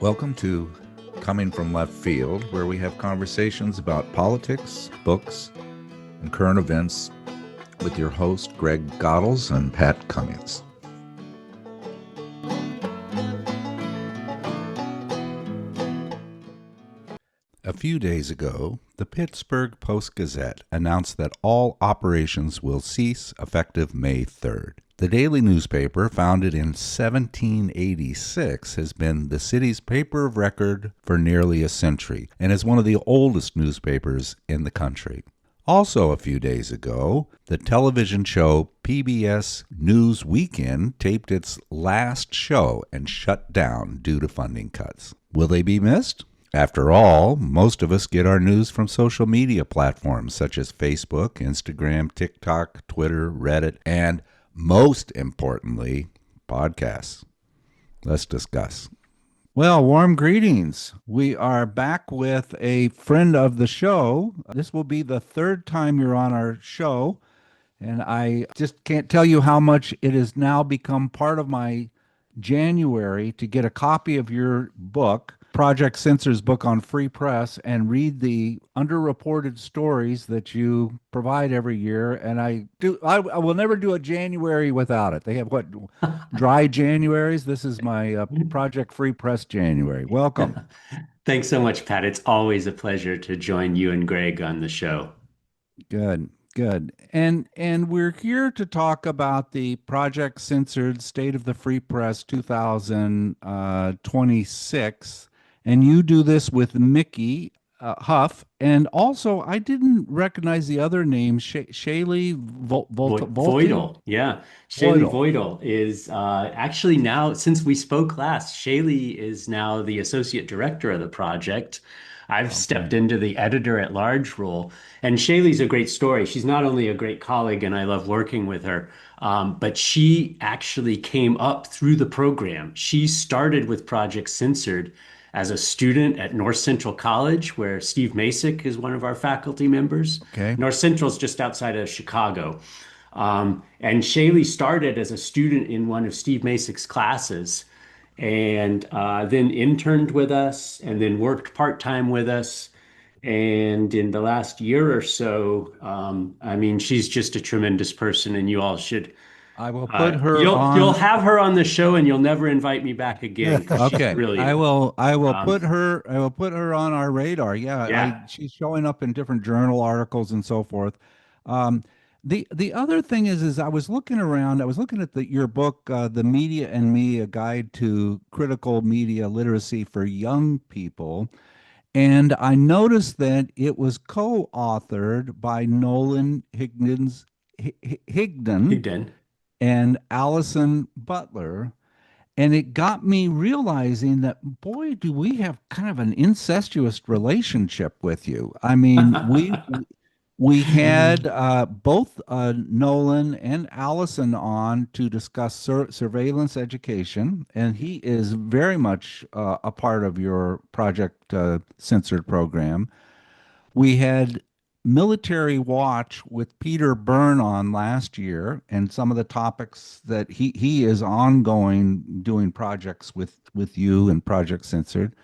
Welcome to Coming from Left Field, where we have conversations about politics, books, and current events with your host, Greg Godels and Pat Cummings. A few days ago, the Pittsburgh Post-Gazette announced that all operations will cease effective May 3rd. The daily newspaper, founded in 1786, has been the city's paper of record for nearly a century and is one of the oldest newspapers in the country. Also a few days ago, the television show PBS News Weekend taped its last show and shut down due to funding cuts. Will they be missed? After all, most of us get our news from social media platforms such as Facebook, Instagram, TikTok, Twitter, Reddit, and most importantly, podcasts. Let's discuss. Well, warm greetings. We are back with a friend of the show. This will be the third time you're on our show, and I just can't tell you how much it has now become part of my January to get a copy of your book, Project Censored's book on free press, and read the underreported stories that you provide every year. And I will never do a January without it. They have what, dry Januaries? This is my Project Free Press January. Welcome. Thanks so much, Pat. It's always a pleasure to join you and Greg on the show. Good, good. And we're here to talk about the Project Censored State of the Free Press 2026. And you do this with Mickey Huff. And also, I didn't recognize the other name, Shaylee Volte? Voidal, yeah. Shaylee Voidal. Voidal is actually now, since we spoke last, Shaylee is now the associate director of the project. I've Okay. stepped into the editor at large role. And Shaylee's a great story. She's not only a great colleague, and I love working with her, but she actually came up through the program. She started with Project Censored as a student at North Central College, where Steve Masick is one of our faculty members. Okay. North Central is just outside of Chicago. And Shaylee started as a student in one of Steve Masick's classes and then interned with us and then worked part-time with us. And in the last year or so, I mean, she's just a tremendous person, and you all should. I will put her You'll on. have her on the show, and you'll never invite me back again because she's Okay, brilliant. I will Um, put her on our radar. Yeah, I yeah. she's showing up in different journal articles and so forth. Um, the other thing is I was looking around. I was looking at your book, The Media and Me: A Guide to Critical Media Literacy for Young People, and I noticed that it was co-authored by Nolan Higdon Higdon. and Allison Butler. And it got me realizing that, boy, do we have kind of an incestuous relationship with you. I mean, we had both Nolan and Allison on to discuss surveillance education, and he is very much a part of your Project Censored program. We had Military Watch with Peter Byrne on last year, and some of the topics that he is ongoing doing projects with you and Project Censored.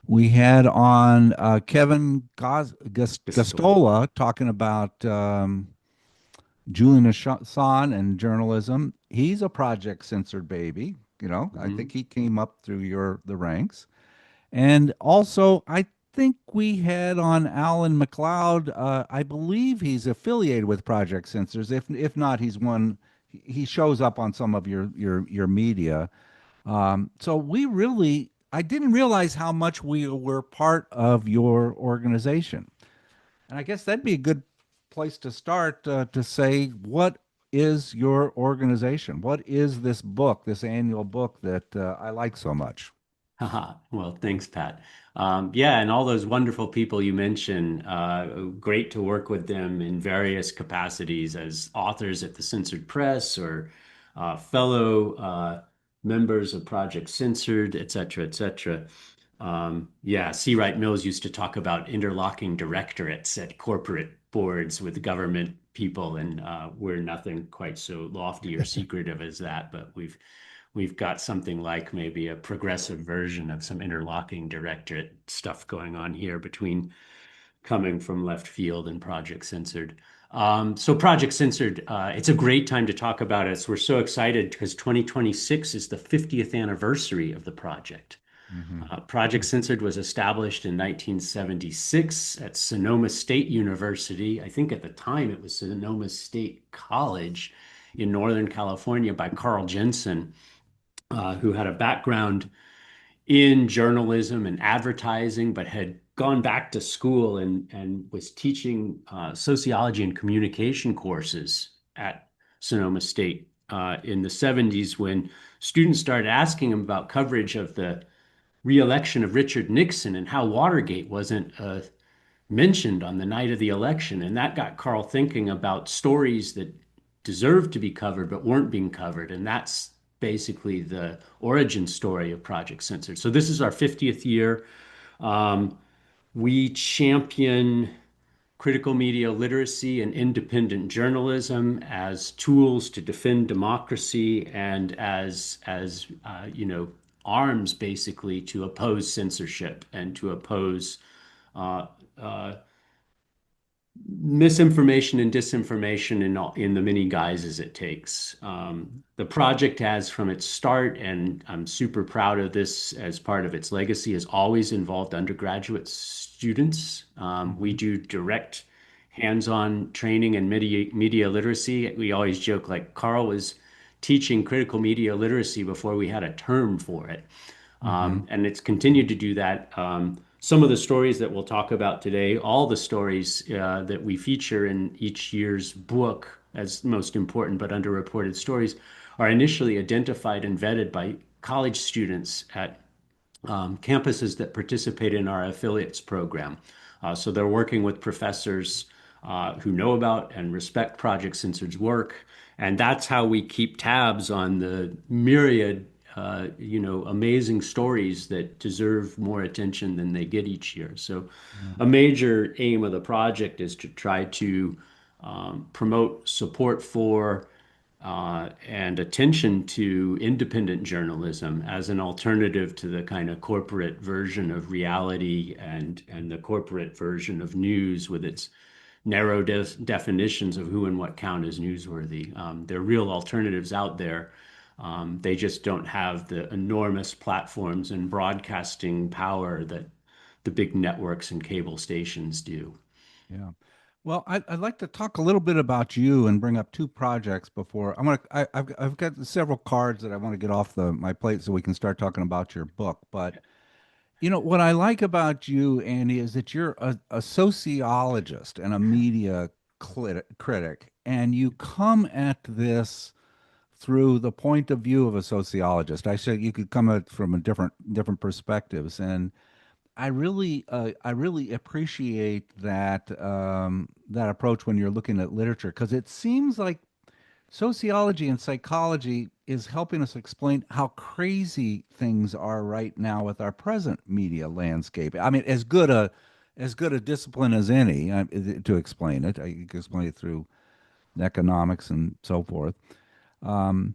We had on Kevin Pistola. Gastola talking about Julian Assange and journalism. He's a Project Censored baby. You know, I think Mhm. he came up through the ranks. And also, I think we had on Alan McLeod. I believe he's affiliated with Project Censors. If not, he's one. He shows up on some of your media. So we really, I didn't realize how much we were part of your organization. And I guess that'd be a good place to start to say, what is your organization? What is this book, this annual book that I like so much? Haha. Well, thanks, Pat. Yeah, and all those wonderful people you mentioned, great to work with them in various capacities as authors at the Censored Press or fellow members of Project Censored, et cetera, et cetera. Yeah, C. Wright Mills used to talk about interlocking directorates at corporate boards with government people, and we're nothing quite so lofty or secretive as that, but we've got something like maybe a progressive version of some interlocking directorate stuff going on here between coming from left field and Project Censored. So Project Censored, it's a great time to talk about it. So we're so excited because 2026 is the 50th anniversary of the project. Hmm. Project Censored was established in 1976 at Sonoma State University. I think at the time it was Sonoma State College in Northern California by Carl Jensen, who had a background in journalism and advertising, but had gone back to school and was teaching sociology and communication courses at Sonoma State in the 70s when students started asking him about coverage of the re-election of Richard Nixon and how Watergate wasn't mentioned on the night of the election. And that got Carl thinking about stories that deserved to be covered but weren't being covered. And that's basically the origin story of Project Censored. So this is our 50th year. Um, we champion critical media literacy and independent journalism as tools to defend democracy and as arms basically to oppose censorship and to oppose uh, uh, misinformation and disinformation in the many guises it takes. The project has, from its start, and I'm super proud of this as part of its legacy, has always involved undergraduate students. We Hmm. do direct hands-on training in media literacy. We always joke like Carl was teaching critical media literacy before we had a term for it. Hmm. And it's continued to do that. Some of the stories that we'll talk about today, all the stories that we feature in each year's book as most important but underreported stories, are initially identified and vetted by college students at campuses that participate in our affiliates program. So they're working with professors who know about and respect Project Censored's work. And that's how we keep tabs on the myriad, amazing stories that deserve more attention than they get each year. So Yeah. a major aim of the project is to try to promote support for and attention to independent journalism as an alternative to the kind of corporate version of reality and the corporate version of news with its narrow definitions of who and what count as newsworthy. There are real alternatives out there. They just don't have the enormous platforms and broadcasting power that the big networks and cable stations do. Yeah. Well, I'd like to talk a little bit about you and bring up two projects before I've got several cards that I want to get off my plate so we can start talking about your book. But what I like about you, Andy, is that you're a sociologist and a media critic, and you come at this through the point of view of a sociologist. I said you could come at it from a different perspectives, and I really appreciate that approach when you're looking at literature because it seems like sociology and psychology is helping us explain how crazy things are right now with our present media landscape. I mean, as good a discipline as any to explain it. You can explain it through economics and so forth. Um,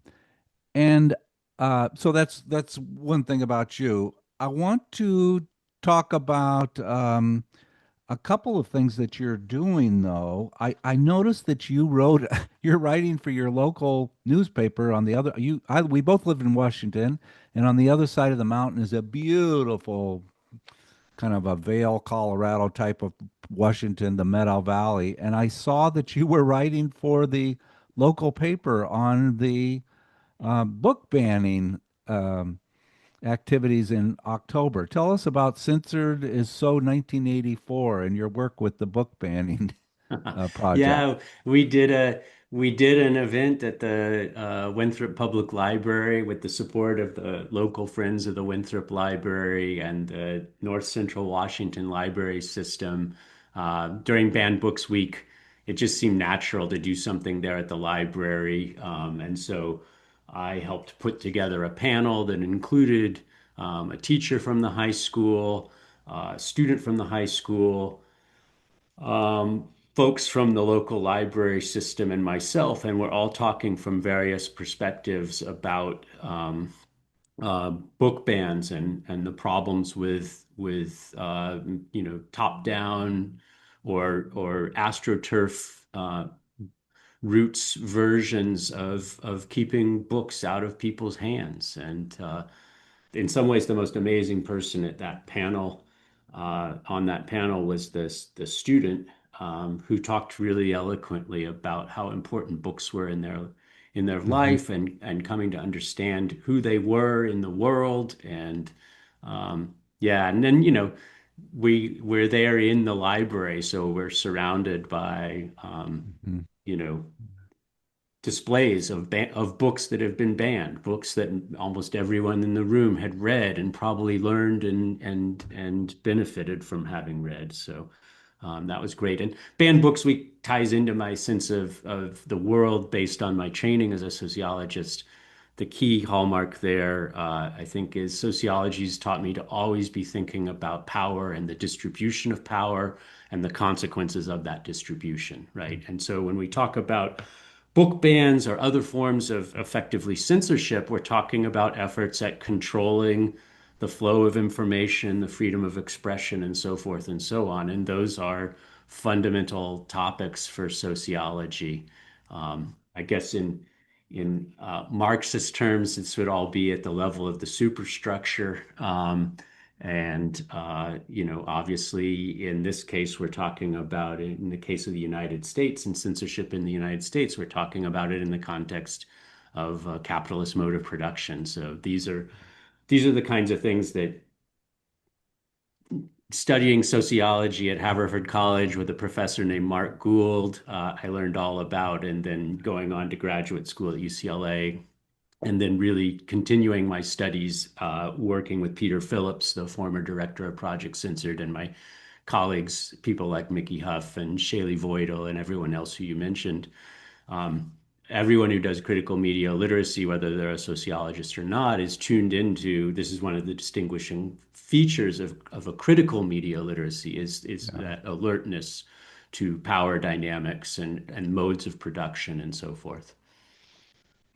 and so that's one thing about you. I want to talk about a couple of things that you're doing, though. I noticed that you wrote, you're writing for your local newspaper on the other, we both live in Washington, and on the other side of the mountain is a beautiful kind of a Vail, Colorado type of Washington, the Meadow Valley. And I saw that you were writing for the local paper on the book banning activities in October. Tell us about Censored is So 1984 and your work with the book banning project. Yeah, we did a we did an event at the Winthrop Public Library with the support of the local Friends of the Winthrop Library and the North Central Washington Library System during Banned Books Week. It just seemed natural to do something there at the library, and so I helped put together a panel that included a teacher from the high school, a student from the high school. folks from the local library system and myself, and we're all talking from various perspectives about book bans and the problems with top down or astroturf roots versions of keeping books out of people's hands. And in some ways, the most amazing person at that panel, on that panel, was the student who talked really eloquently about how important books were in their Hmm. life and coming to understand who they were in the world. And yeah, and then we're there in the library, so we're surrounded by Hmm. you know displays of books that have been banned, books that almost everyone in the room had read and probably learned and benefited from having read. So that was great. And banned books week ties into my sense of the world based on my training as a sociologist. The key hallmark there, I think, is sociology's taught me to always be thinking about power and the distribution of power and the consequences of that distribution, right? And so when we talk about book bans or other forms of effectively censorship, we're talking about efforts at controlling the flow of information, the freedom of expression, and so forth and so on. And those are fundamental topics for sociology. I guess in Marxist terms, this would all be at the level of the superstructure. Obviously, in this case, we're talking about, in the case of the United States and censorship in the United States, we're talking about it in the context of capitalist mode of production. So these are the kinds of things that studying sociology at Haverford College with a professor named Mark Gould, I learned all about, and then going on to graduate school at UCLA, and then really continuing my studies working with Peter Phillips, the former director of Project Censored, and my colleagues, people like Mickey Huff and Shaylee Voidal and everyone else who you mentioned. Um, Everyone who does critical media literacy, whether they're a sociologist or not, is tuned into this. Is one of the distinguishing features of a critical media literacy is Yeah. that alertness to power dynamics and modes of production and so forth.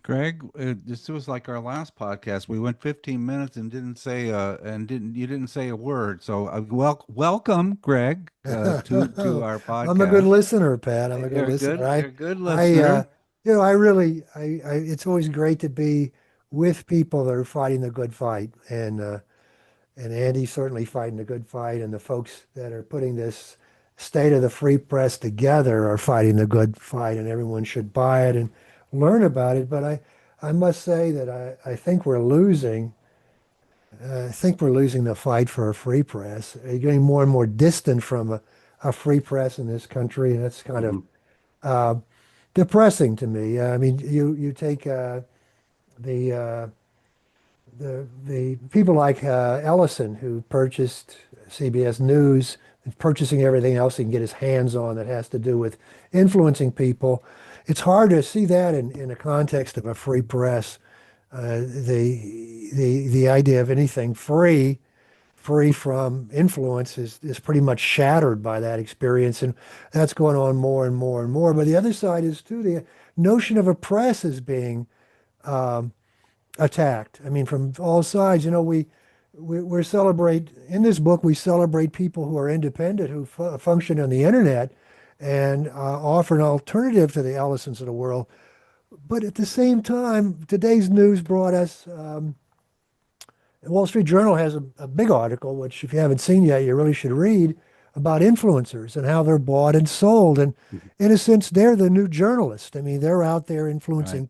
Greg, this was like our last podcast. We went 15 minutes and didn't say and didn't you didn't say a word. So welcome, Greg, to our I'm a good podcast. listener, Pat. I'm a good listener. You're a good I, listener. I really, it's always great to be with people that are fighting the good fight, and Andy's certainly fighting the good fight, and the folks that are putting this state of the free press together are fighting the good fight, and everyone should buy it and learn about it. But I must say that I think we're losing. I think we're losing the fight for a free press. Getting more and more distant from a free press in this country, and that's kind of Mhm, uh, depressing to me. I mean, you take the uh, the people like Ellison, who purchased CBS News, and purchasing everything else he can get his hands on that has to do with influencing people. It's hard to see that in a context of a free press. The idea of anything free from influence is pretty much shattered by that experience, and that's going on more and more and more. But the other side is too the notion of a press is being um, attacked. I mean, from all sides. You know, we celebrate in this book. We celebrate people who are independent, who function on the internet, and offer an alternative to the Ellisons of the world. But at the same time, today's news brought us. The Wall Street Journal has a big article, which if you haven't seen yet, you really should read, about influencers and how they're bought and sold. And mhm, in a sense, they're the new journalist. I mean, they're out there Right. influencing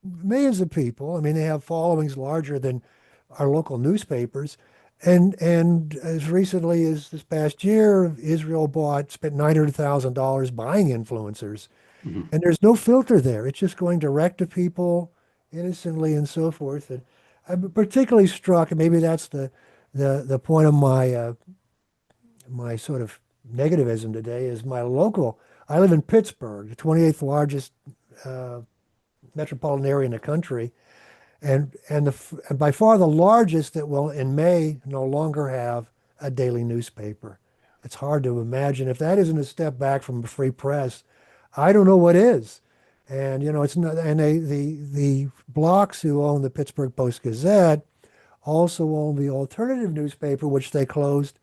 millions of people. I mean, they have followings larger than our local newspapers. And as recently as this past year, Israel spent $900,000 buying influencers. mhm. And there's no filter there. It's just going direct to people innocently and so forth. And I'm particularly struck, and maybe that's the point of my sort of negativism today, is my local. I live in Pittsburgh, the 28th largest uh, metropolitan area in the country, and by far the largest that will in May no longer have a daily newspaper. It's hard to imagine. If that isn't a step back from a free press, I don't know what is. And it's not. And the blocks who own the Pittsburgh Post-Gazette also own the alternative newspaper, which they closed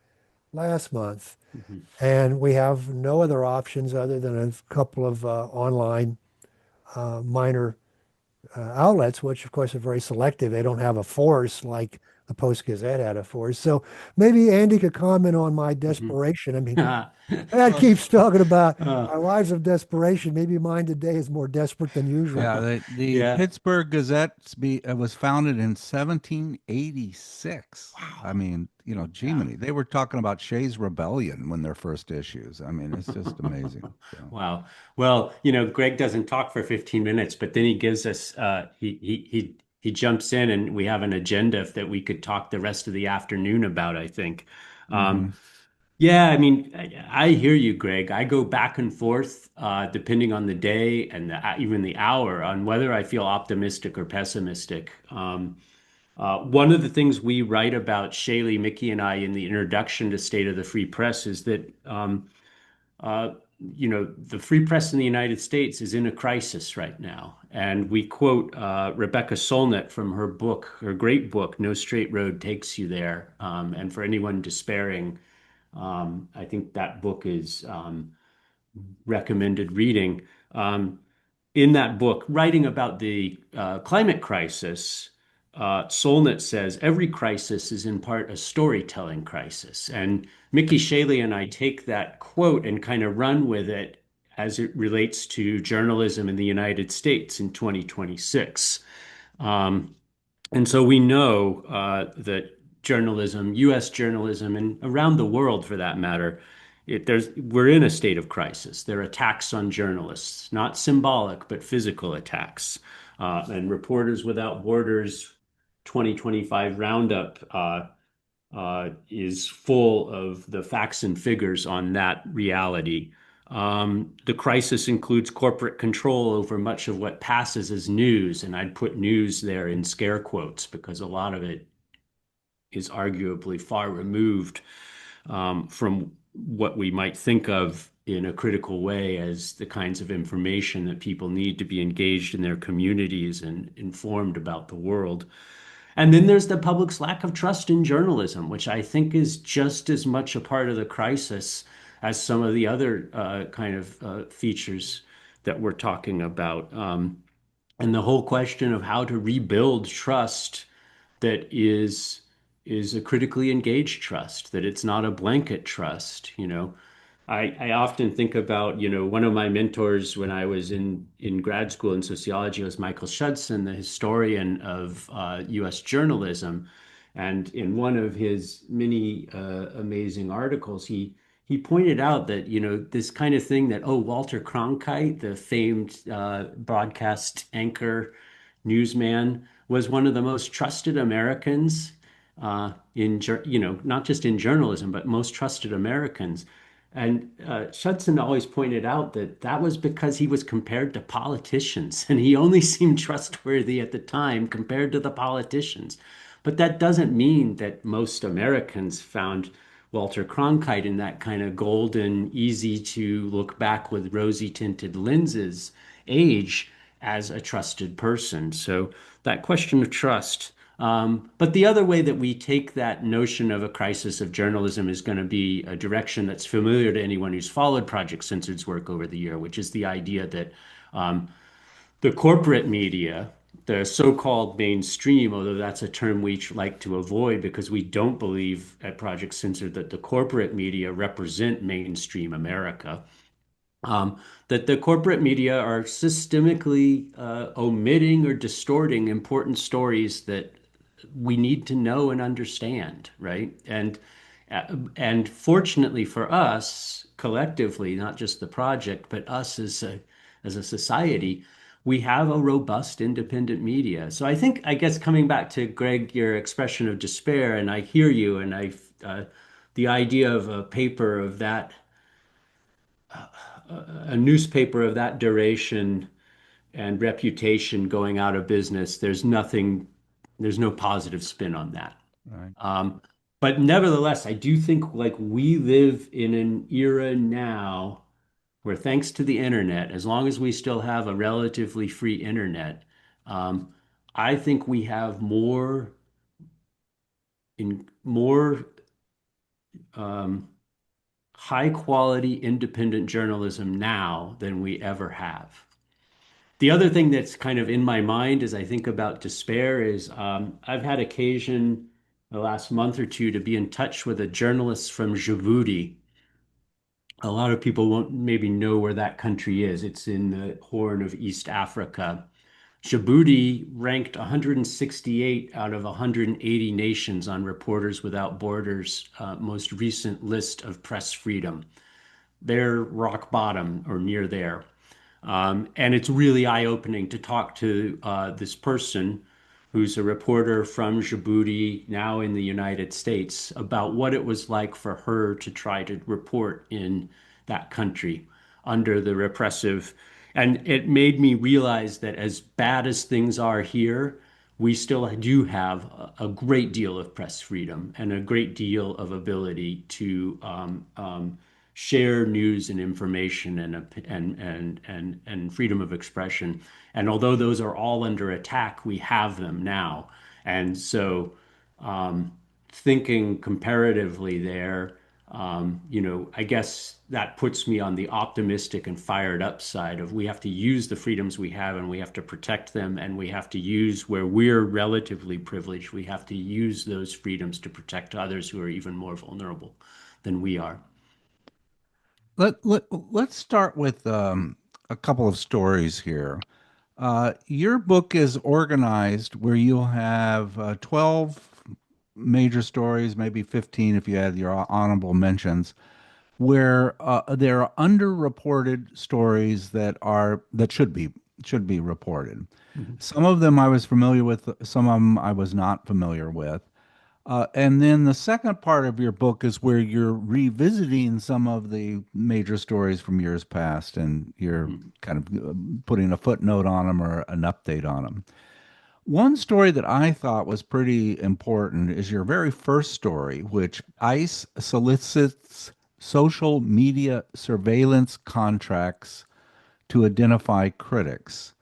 last month. Mhm. And we have no other options other than a couple of online minor outlets, which of course are very selective. They don't have a force like the Post Gazette had a force. So maybe Andy could comment on my Mhm. desperation. I mean, Pat keeps talking about Uh, our lives of desperation. Maybe mine today is more desperate than Yeah, usual. the yeah. Pittsburgh Gazette was founded in 1786. I Wow. mean, Yeah. Gemini. They were talking about Shays' Rebellion when their first issues. I mean, it's just amazing. So, Wow. Well, Greg doesn't talk for 15 minutes, but then he gives us he jumps in and we have an agenda that we could talk the rest of the afternoon about, I think. hmm Um, yeah, I mean, I hear you, Greg. I go back and forth depending on the day and even the hour on whether I feel optimistic or pessimistic. One of the things we write about, Shaylee, Mickey, and I, in the introduction to State of the Free Press is that uh, the free press in the United States is in a crisis right now. And we quote Rebecca Solnit from her book, her great book, No Straight Road Takes You There. And for anyone despairing, I think that book is recommended reading. Um, in that book, writing about the climate crisis, Solnit says every crisis is in part a storytelling crisis. And Mickey Shaley and I take that quote and kind of run with it as it relates to journalism in the United States in 2026. Um, and so we know that journalism, U.S. journalism, and around the world for that matter, we're in a state of crisis. There are attacks on journalists, not symbolic, but physical attacks. And Reporters Without Borders 2025 roundup is full of the facts and figures on that reality. The crisis includes corporate control over much of what passes as news, and I'd put news there in scare quotes because a lot of it is arguably far removed from what we might think of in a critical way as the kinds of information that people need to be engaged in their communities and informed about the world. And then there's the public's lack of trust in journalism, which I think is just as much a part of the crisis as some of the other kind of features that we're talking about. And the whole question of how to rebuild trust that is a critically engaged trust, that it's not a blanket trust. I often think about, one of my mentors when I was in grad school in sociology was Michael Schudson, the historian of U.S. journalism. And in one of his many amazing articles, he pointed out that, this kind of thing that, oh, Walter Cronkite, the famed broadcast anchor newsman, was one of the most trusted Americans not just in journalism, but most trusted Americans. And Judson always pointed out that that was because he was compared to politicians, and he only seemed trustworthy at the time compared to the politicians. But that doesn't mean that most Americans found Walter Cronkite in that kind of golden, easy to look back with rosy tinted lenses age as a trusted person. So that question of trust. But the other way that we take that notion of a crisis of journalism is going to be a direction that's familiar to anyone who's followed Project Censored's work over the year, which is the idea that um, the corporate media, the so-called mainstream, although that's a term we like to avoid because we don't believe at Project Censored that the corporate media represent mainstream America, that the corporate media are systemically omitting or distorting important stories that we need to know and understand, right? And fortunately for us, collectively, not just the project, but us as a society, we have a robust independent media. So I guess coming back to Greg, your expression of despair, and I hear you, and the idea of a paper of that, a newspaper of that duration and reputation going out of business, there's no positive spin on that. right. Um, But nevertheless, I do think like we live in an era now where thanks to the internet, as long as we still have a relatively free internet, um, I think we have more um, high quality independent journalism now than we ever have. The other thing that's kind of in my mind as I think about despair is I've had occasion the last month or two to be in touch with a journalist from Djibouti. A lot of people won't maybe know where that country is. It's in the Horn of East Africa. Djibouti ranked 168 out of 180 nations on Reporters Without Borders' most recent list of press freedom. They're rock bottom or near there. And it's really eye-opening to talk to this person who's a reporter from Djibouti, now in the United States, about what it was like for her to try to report in that country under the repressive. And it made me realize that as bad as things are here, we still do have a great deal of press freedom and a great deal of ability to share news and information and freedom of expression. And although those are all under attack, we have them now. And so, thinking comparatively there, I guess that puts me on the optimistic and fired up side of we have to use the freedoms we have and we have to protect them and we have to use where we're relatively privileged, we have to use those freedoms to protect others who are even more vulnerable than we are. Let's start with a couple of stories here. Your book is organized where you'll have 12 major stories, maybe 15 if you add your honorable mentions, where there are underreported stories that should be reported. Mhm. Some of them I was familiar with, some of them I was not familiar with. And then the second part of your book is where you're revisiting some of the major stories from years past and you're Mhm. kind of putting a footnote on them or an update on them. One story that I thought was pretty important is your very first story, which ICE solicits social media surveillance contracts to identify critics.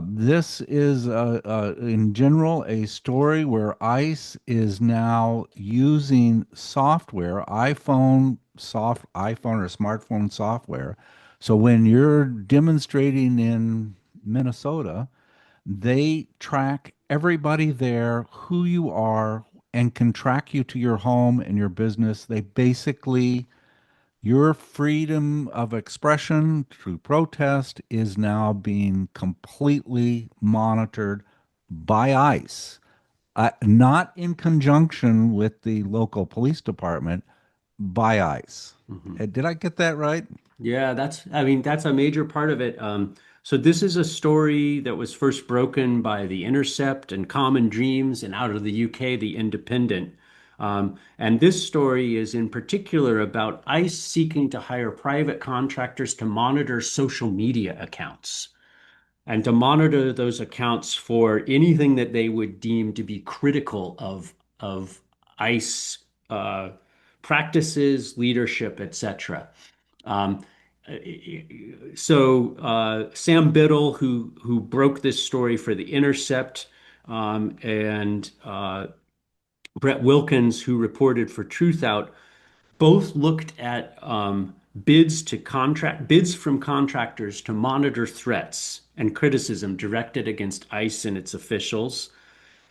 This is, in general, a story where ICE is now using software, iPhone or smartphone software. So when you're demonstrating in Minnesota, they track everybody there, who you are, and can track you to your home and your business. They basically your freedom of expression through protest is now being completely monitored by ICE, not in conjunction with the local police department, by ICE. Mhm. Did I get that right? Yeah, I mean, that's a major part of it. So this is a story that was first broken by The Intercept and Common Dreams, and out of the UK, The Independent. And this story is in particular about ICE seeking to hire private contractors to monitor social media accounts and to monitor those accounts for anything that they would deem to be critical of ICE practices, leadership, etc. Um, Sam Biddle, who broke this story for The Intercept, and Brett Wilkins, who reported for Truthout, both looked at bids from contractors to monitor threats and criticism directed against ICE and its officials.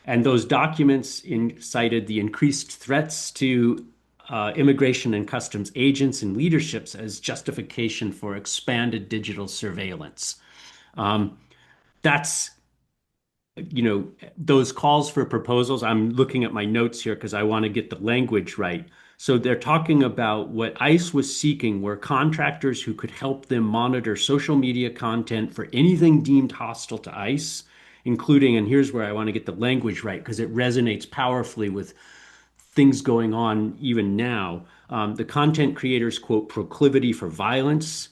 And those documents cited the increased threats to immigration and customs agents and leaderships as justification for expanded digital surveillance. Um, that's those calls for proposals. I'm looking at my notes here because I want to get the language right. So they're talking about what ICE was seeking were contractors who could help them monitor social media content for anything deemed hostile to ICE, including, and here's where I want to get the language right because it resonates powerfully with things going on even now. The content creators quote proclivity for violence,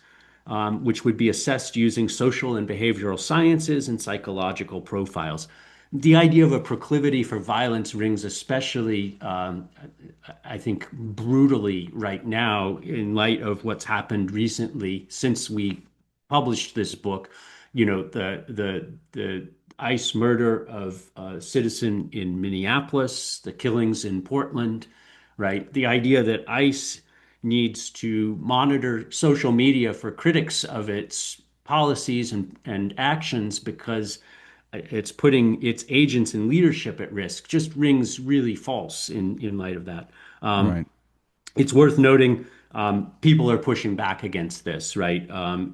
which would be assessed using social and behavioral sciences and psychological profiles. the idea of a proclivity for violence rings especially, I think, brutally right now in light of what's happened recently since we published this book. You know, the ICE murder of a citizen in Minneapolis, the killings in Portland, right? The idea that ICE needs to monitor social media for critics of its policies and actions because it's putting its agents and leadership at risk just rings really false in light of that. Um, Right. it's worth noting people are pushing back against this, right?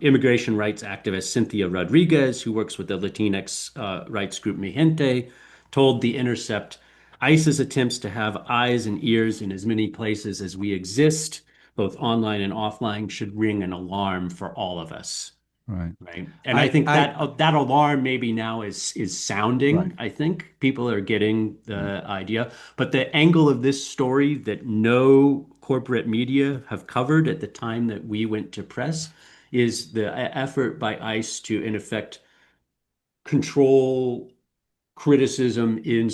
Immigration rights activist Cynthia Rodriguez, who works with the Latinx rights group Mi Gente, told The Intercept ICE's attempts to have eyes and ears in as many places as we exist, both online and offline, should ring an alarm for all of us. Right. Right. And I I think I that that alarm maybe now is right. sounding. I think people are getting the idea. But the angle of this story that no corporate media have covered at the time that we went to press is the effort by ICE to, in effect, control criticism in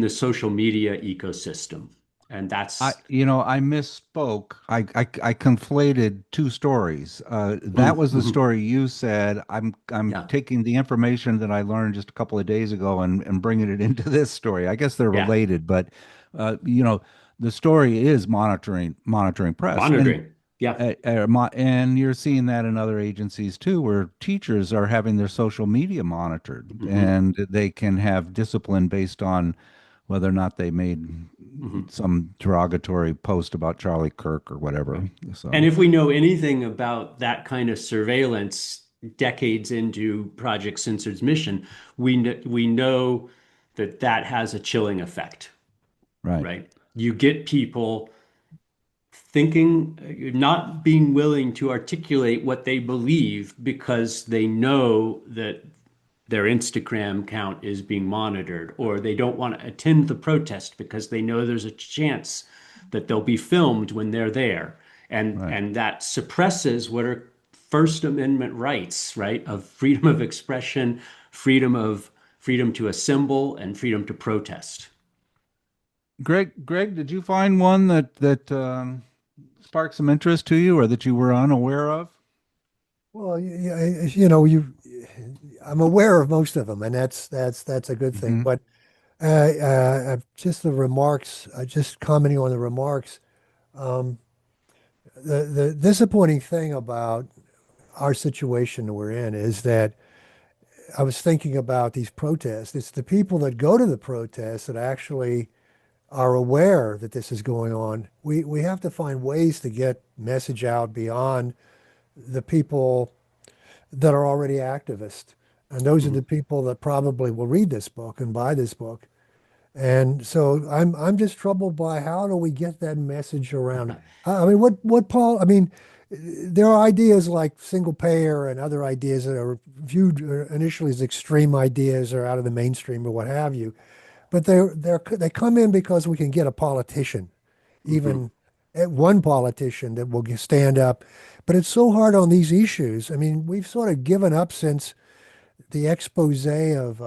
the social media ecosystem. And that's I misspoke. I conflated two stories. That was the mhm. story you said. I'm Yeah, taking the information that I learned just a couple of days ago and bringing it into this story. I guess they're yeah, related, but uh, you know, the story is monitoring press, monitoring. Yeah. and you're seeing that in other agencies too, where teachers are having their social media monitored, Hmm. and they can have discipline based on whether or not they made Hmm. some derogatory post about Charlie Kirk or whatever. Right. And So, if we know anything about that kind of surveillance decades into Project Censored's mission, we know that that has a chilling effect, right, right? You get people thinking, not being willing to articulate what they believe because they know that their Instagram account is being monitored, or they don't want to attend the protest because they know there's a chance that they'll be filmed when they're there. right. And that suppresses what are First Amendment rights, right? Of freedom of expression, freedom to assemble, and freedom to protest. Greg, did you find one that sparked some interest to you, or that you were unaware of? Well, I'm aware of most of them, and that's a good thing. Hmm. But just the remarks, just commenting on the remarks. Um, the disappointing thing about our situation we're in is that I was thinking about these protests. It's the people that go to the protests that actually are aware that this is going on. We have to find ways to get message out beyond the people that are already activists. And those are the Mhm. people that probably will read this book and buy this book. And so I'm just troubled by how do we get that message around? I mean, what Paul? I mean, there are ideas like single payer and other ideas that are viewed initially as extreme ideas or out of the mainstream or what have you. But they come in because we can get a politician, Mhm. even one politician that will stand up. But it's so hard on these issues. I mean, we've sort of given up since the expose of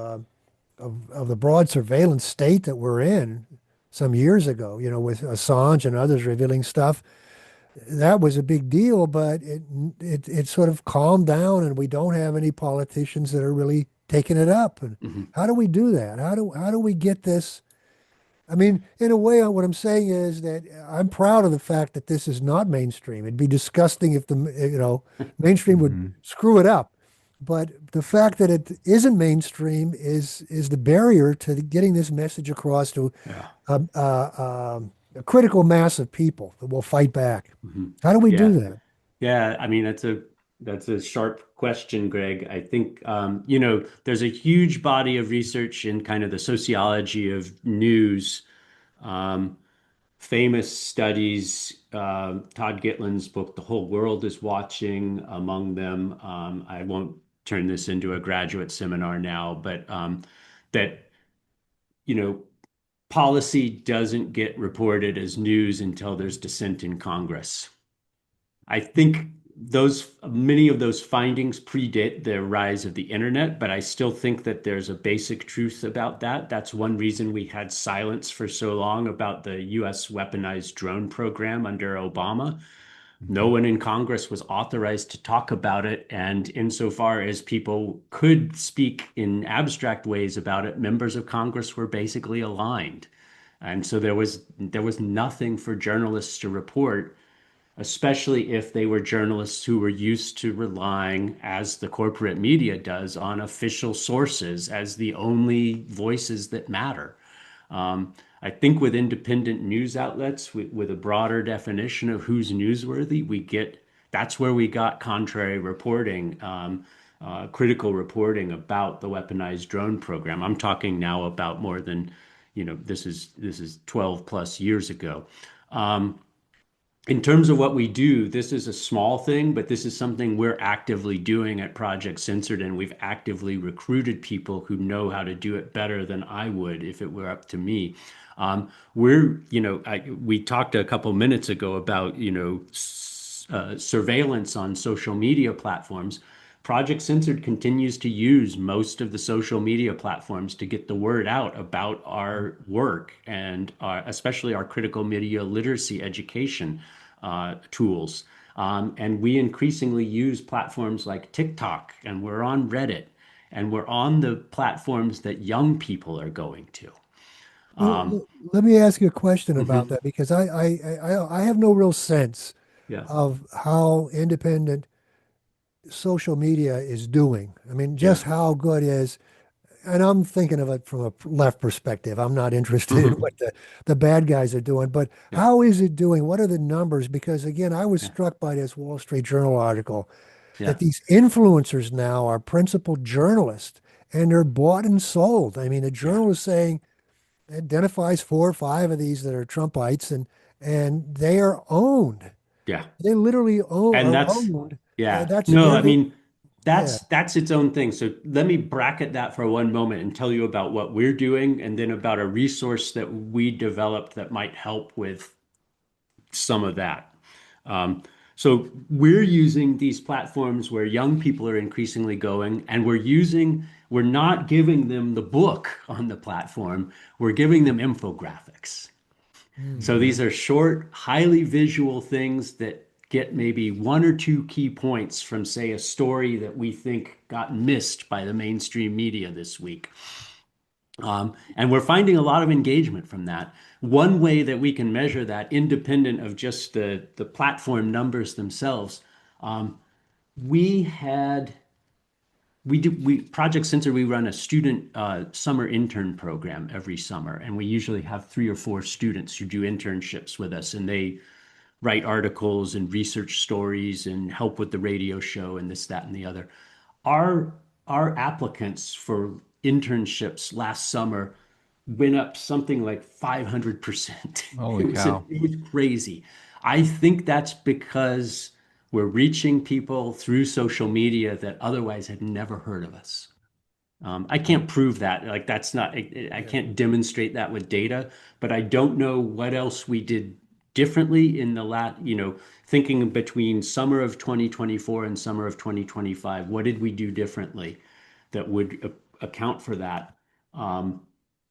the broad surveillance state that we're in some years ago, with Assange and others revealing stuff. That was a big deal, but it sort of calmed down, and we don't have any politicians that are really taking it up. And Mhm. how do we do that? How do we get this? I mean, in a way, what I'm saying is that I'm proud of the fact that this is not mainstream. It'd be disgusting if the mainstream would Hmm. screw it up. But the fact that it isn't mainstream is the barrier to getting this message across to Yeah. a critical mass of people that will fight back. Mhm. How do we do Yeah. that? Yeah, I mean that's a sharp question, Greg. I think there's a huge body of research in kind of the sociology of news, um, famous studies. Todd Gitlin's book, The Whole World is Watching, among them. I won't turn this into a graduate seminar now, but that you know policy doesn't get reported as news until there's dissent in Congress. I think those many of those findings predate the rise of the internet, but I still think that there's a basic truth about that. That's one reason we had silence for so long about the US weaponized drone program under Obama. No Mhm. one in Congress was authorized to talk about it, and insofar as people could speak in abstract ways about it, members of Congress were basically aligned. And so there was nothing for journalists to report, especially if they were journalists who were used to relying, as the corporate media does, on official sources as the only voices that matter. I think with independent news outlets, with a broader definition of who's newsworthy, that's where we got contrary reporting, critical reporting about the weaponized drone program. I'm talking now about more than, this is 12 plus years ago. Um, in terms of what we do, this is a small thing, but this is something we're actively doing at Project Censored, and we've actively recruited people who know how to do it better than I would if it were up to me. We talked a couple minutes ago about, surveillance on social media platforms. Project Censored continues to use most of the social media platforms to get the word out about our work and especially our critical media literacy education tools. And we increasingly use platforms like TikTok, and we're on Reddit, and we're on the platforms that young people are going to. Um, Let me ask you a question about mhm. that because I have no real sense Yeah, of how independent social media is doing. I mean, yeah. just how good is, and I'm thinking of it from a left perspective. I'm not interested in what the bad guys are doing, but Yeah, how is it doing? What are the numbers? Because again, I was yeah, struck by this Wall Street Journal article yeah, that these influencers now are principal journalists and they're bought and sold. I mean, a yeah, journal is saying identifies 4 or 5 of these that are Trumpites and they are owned. yeah. They literally And are that's, owned. And yeah. that's No, they're I the mean, yeah. that's its own thing. So let me bracket that for one moment and tell you about what we're doing and then about a resource that we developed that might help with some of that. Um, so we're using these platforms where young people are increasingly going, and we're not giving them the book on the platform, we're giving them infographics. So Hmm. these are short, highly visual things that get maybe one or two key points from, say, a story that we think got missed by the mainstream media this week. And we're finding a lot of engagement from that. One way that we can measure that, independent of just the platform numbers themselves, um, we had we Project Sensor, we run a student summer intern program every summer, and we usually have 3 or 4 students who do internships with us, and they write articles and research stories and help with the radio show and this, that, and the other. Our our applicants for internships last summer went up something like 500%. Holy It cow. was crazy. I think that's because we're reaching people through social media that otherwise had never heard of us. I can't prove that. Like that's not, I Yeah. can't demonstrate that with data, but I don't know what else we did differently in the thinking between summer of 2024 and summer of 2025. What did we do differently that would account for that? Um,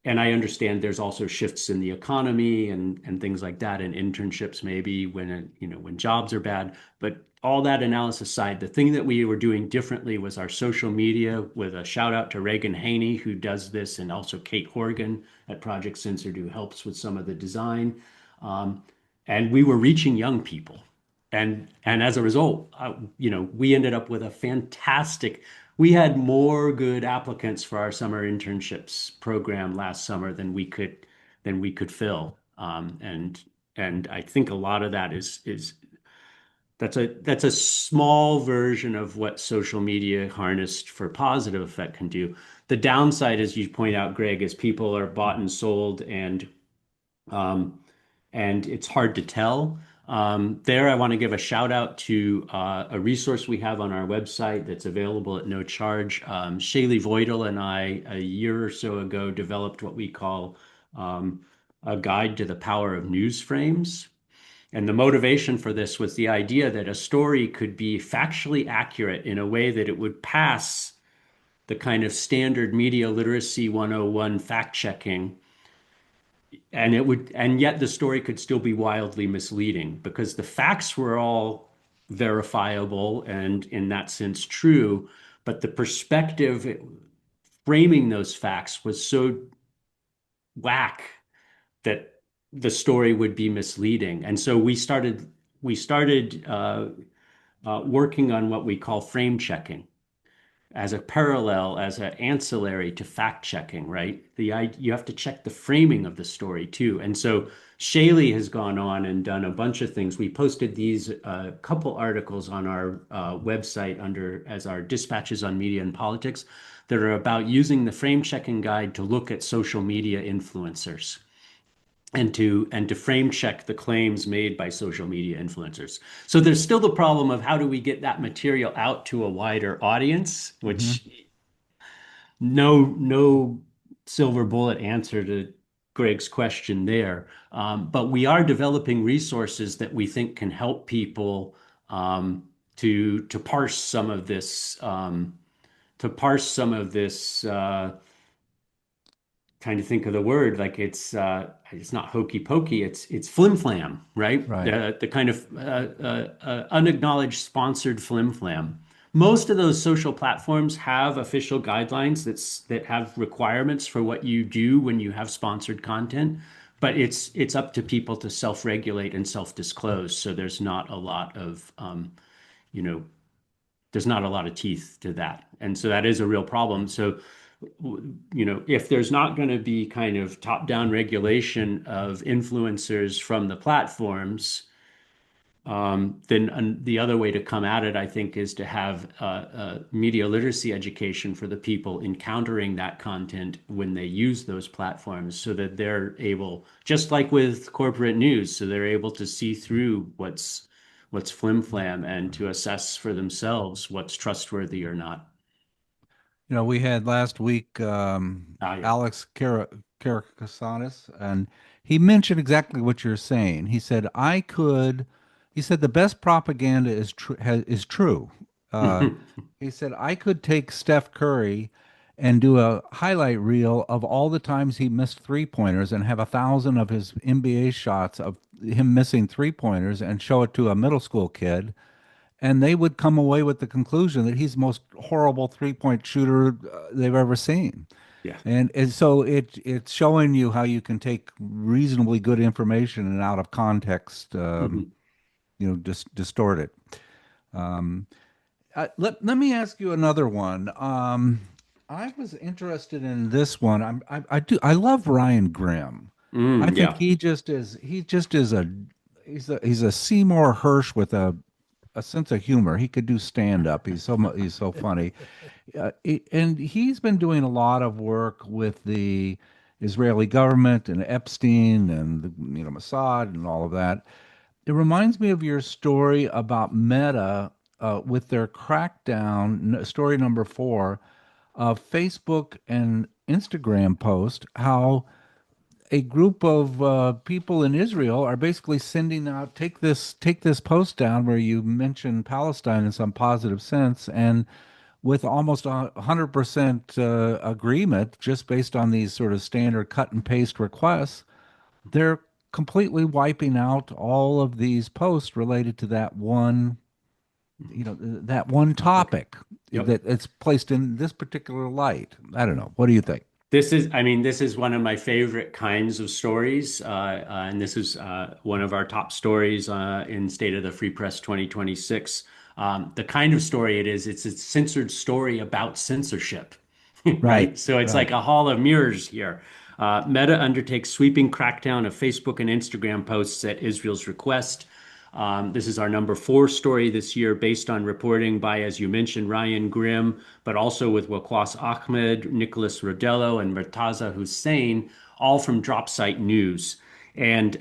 and I understand there's also shifts in the economy and things like that, and internships maybe when jobs are bad. But all that analysis aside, the thing that we were doing differently was our social media, with a shout out to Reagan Haney, who does this, and also Kate Horgan at Project Censored, who helps with some of the design. Um, and we were reaching young people. And as a result, we ended up with a fantastic. We had more good applicants for our summer internships program last summer than we could fill. And I think a lot of that is that's a small version of what social media harnessed for positive effect can do. The downside, as you point out, Greg, is people are bought and sold, um, and it's hard to tell. There, I want to give a shout out to a resource we have on our website that's available at no charge. Shaylee Voidal and I, a year or so ago, developed what we call um, a guide to the power of news frames. And the motivation for this was the idea that a story could be factually accurate in a way that it would pass the kind of standard media literacy 101 fact checking, and yet the story could still be wildly misleading because the facts were all verifiable and in that sense true, but the perspective framing those facts was so whack that the story would be misleading. And so we started working on what we call frame checking as a parallel, as an ancillary to fact checking, right? You have to check the framing of the story too. And so Shaylee has gone on and done a bunch of things. We posted these couple articles on our website under as our dispatches on media and politics that are about using the frame checking guide to look at social media influencers and to frame check the claims made by social media influencers. So there's still the problem of how do we get that material out to a wider audience, Hmm. which no silver bullet answer to Greg's question there. But we are developing resources that we think can help people to parse some of this trying to think of the word, like it's not hokey pokey, it's flim flam, right? Right. The kind of unacknowledged sponsored flim flam. Most of those social platforms have official guidelines that have requirements for what you do when you have sponsored content, but it's up to people to self-regulate and self-disclose. So you know, there's not a lot of teeth to that. And so that is a real problem. So, if there's not going to be kind of top-down regulation of influencers from the platforms, then the other way to come at it, I think, is to have media literacy education for the people encountering that content when they use those platforms so that they're able, just like with corporate news, so they're able to see through what's flim flam and to assess for themselves what's trustworthy or not. We had last week Ah, yeah. Alex Karakasanis, and he mentioned exactly what you're saying. He said the best propaganda is true. Uh, he said I could take Steph Curry and do a highlight reel of all the times he missed three pointers and have 1,000 of his NBA shots of him missing three pointers and show it to a middle school kid, and they would come away with the conclusion that he's the most horrible three-point shooter they've ever seen. Yeah. And so it's showing you how you can take reasonably good information and out of context, Mhm. just distort it. Um, let me ask you another one. I was interested in this one. I love Ryan Grimm. I think Yeah. he just is he's a Seymour Hirsch with a sense of humor. He could do stand up. He's so funny. And he's been doing a lot of work with the Israeli government and Epstein and Mossad and all of that. It reminds me of your story about Meta with their crackdown, story number 4 of Facebook and Instagram post, how a group of people in Israel are basically sending out, take this post down where you mention Palestine in some positive sense, and with almost 100% agreement, just based on these sort of standard cut and paste requests, they're completely wiping out all of these posts related to that one Topic. topic Yep. that it's placed in this particular light. I don't know. What do you think? This is one of my favorite kinds of stories, and this is one of our top stories in State of the Free Press 2026. The kind of story it's a censored story about censorship, Right, right? So it's right. like a hall of mirrors here. Meta undertakes sweeping crackdown of Facebook and Instagram posts at Israel's request. This is our number 4 story this year, based on reporting by, as you mentioned, Ryan Grimm, but also with Waqas Ahmed, Nicholas Rodello, and Murtaza Hussein, all from Dropsite News. And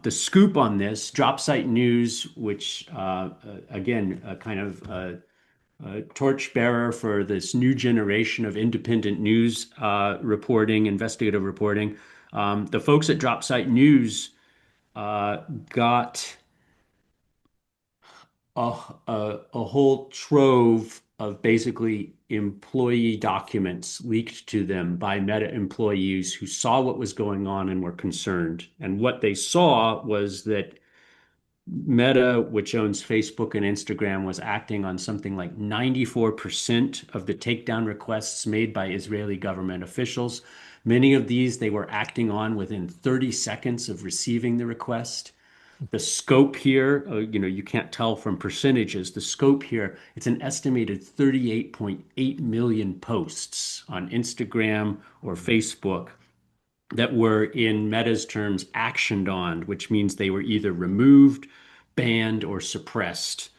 the scoop on this, Dropsite News, which again, a kind of torchbearer for this new generation of independent news reporting, investigative reporting. The folks at Dropsite News got a whole trove of basically employee documents leaked to them by Meta employees who saw what was going on and were concerned. And what they saw was that Meta, which owns Facebook and Instagram, was acting on something like 94% of the takedown requests made by Israeli government officials. Many of these they were acting on within 30 seconds of receiving the request. The scope here, you can't tell from percentages. The scope here, it's an estimated 38.8 million posts on Instagram or Facebook that were, in Meta's terms, actioned on, which means they were either removed, banned, or suppressed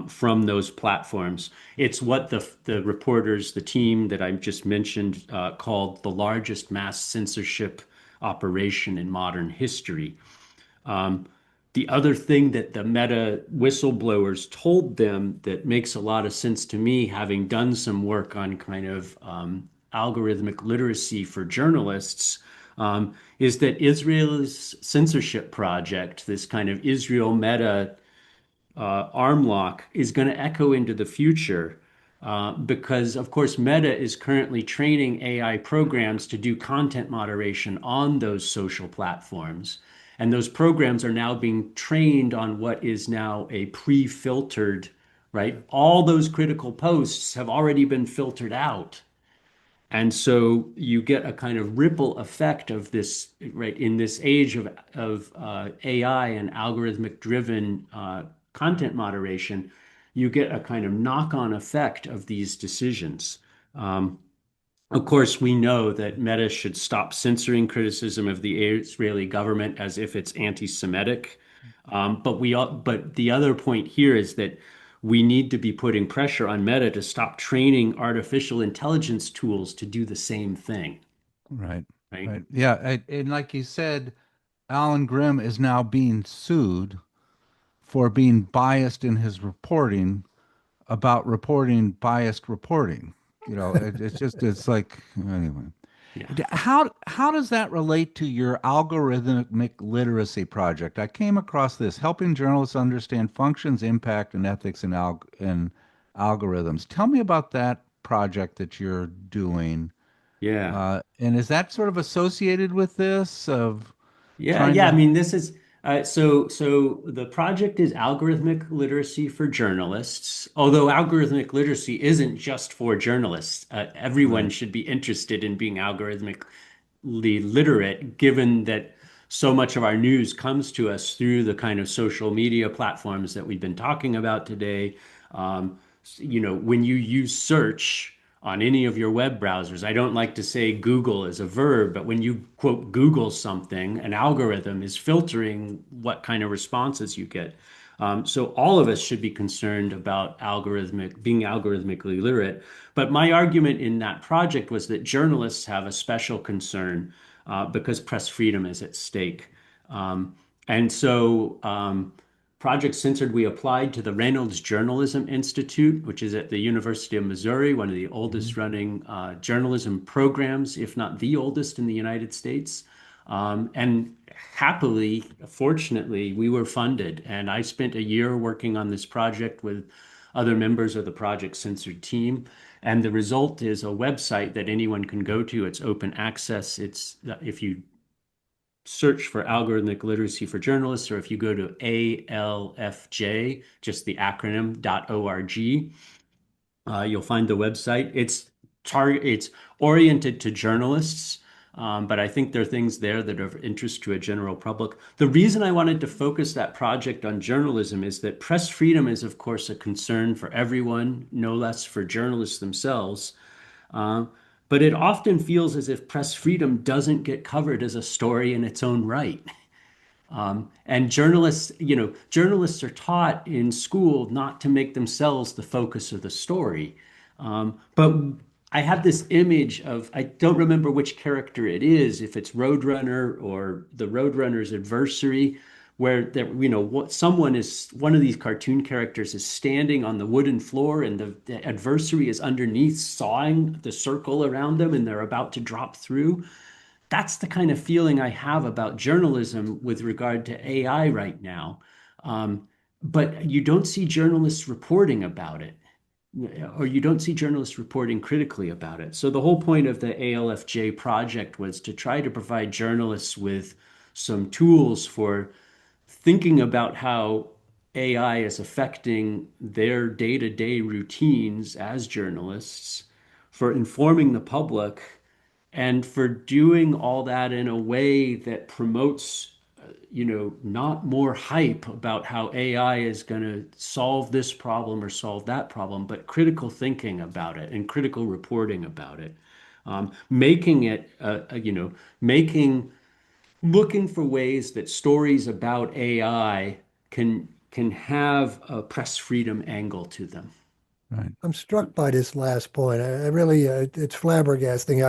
from those platforms. It's what the reporters, the team that I just mentioned, called the largest mass censorship operation in modern history. Um, the other thing that the Meta whistleblowers told them that makes a lot of sense to me, having done some work on kind of algorithmic literacy for journalists, is that Israel's censorship project, this kind of Israel Meta arm lock, is going to echo into the future because, of course, Meta is currently training AI programs to do content moderation on those social platforms. And those programs are now being trained on what is now a pre-filtered, right? All those critical posts have already been filtered out. And so you get a kind of ripple effect of this, right? In this age of AI and algorithmic driven content moderation, you get a kind of knock-on effect of these decisions. Um, of course, we know that Meta should stop censoring criticism of the Israeli government as if it's anti-Semitic. But the other point here is that we need to be putting pressure on Meta to stop training artificial intelligence tools to do the same thing, Right. right? Right. Yeah. And like you said, Alan Grimm is now being sued for being biased in his reporting about reporting biased reporting. It's like, anyway. Yeah. How does that relate to your algorithmic literacy project? I came across this, helping journalists understand functions, impact, and ethics in algorithms. Tell me about that project that you're doing. Yeah. And is that sort of associated with this of Yeah, trying yeah. I to? mean, this is so the project is algorithmic literacy for journalists. Although algorithmic literacy isn't just for journalists, everyone Right. should be interested in being algorithmically literate, given that so much of our news comes to us through the kind of social media platforms that we've been talking about today. When you use search on any of your web browsers, I don't like to say Google as a verb, but when you quote Google something, an algorithm is filtering what kind of responses you get. So all of us should be concerned about being algorithmically literate. But my argument in that project was that journalists have a special concern because press freedom is at stake. Um, and so Project Censored, we applied to the Reynolds Journalism Institute, which is at the University of Missouri, one of the oldest Mhm. running journalism programs, if not the oldest in the United States. And happily, fortunately, we were funded. And I spent a year working on this project with other members of the Project Censored team. And the result is a website that anyone can go to. It's open access. It's if you search for algorithmic literacy for journalists, or if you go to ALFJ, just the acronym .org, you'll find the website. It's oriented to journalists, but I think there are things there that are of interest to a general public. The reason I wanted to focus that project on journalism is that press freedom is, of course, a concern for everyone, no less for journalists themselves. Um, but it often feels as if press freedom doesn't get covered as a story in its own right. And journalists are taught in school not to make themselves the focus of the story. But I have this image of, I don't remember which character it is, if it's Roadrunner or the Roadrunner's adversary, where one of these cartoon characters is standing on the wooden floor and the adversary is underneath sawing the circle around them and they're about to drop through. That's the kind of feeling I have about journalism with regard to AI right now. Um, but you don't see journalists reporting about it, or you don't see journalists reporting critically about it. So the whole point of the ALFJ project was to try to provide journalists with some tools for thinking about how AI is affecting their day-to-day routines as journalists, for informing the public, and for doing all that in a way that promotes, not more hype about how AI is going to solve this problem or solve that problem, but critical thinking about it and critical reporting about it. Making it, making looking for ways that stories about AI can have a press freedom angle to them. Right. I'm struck by this last point. I really, it's flabbergasting.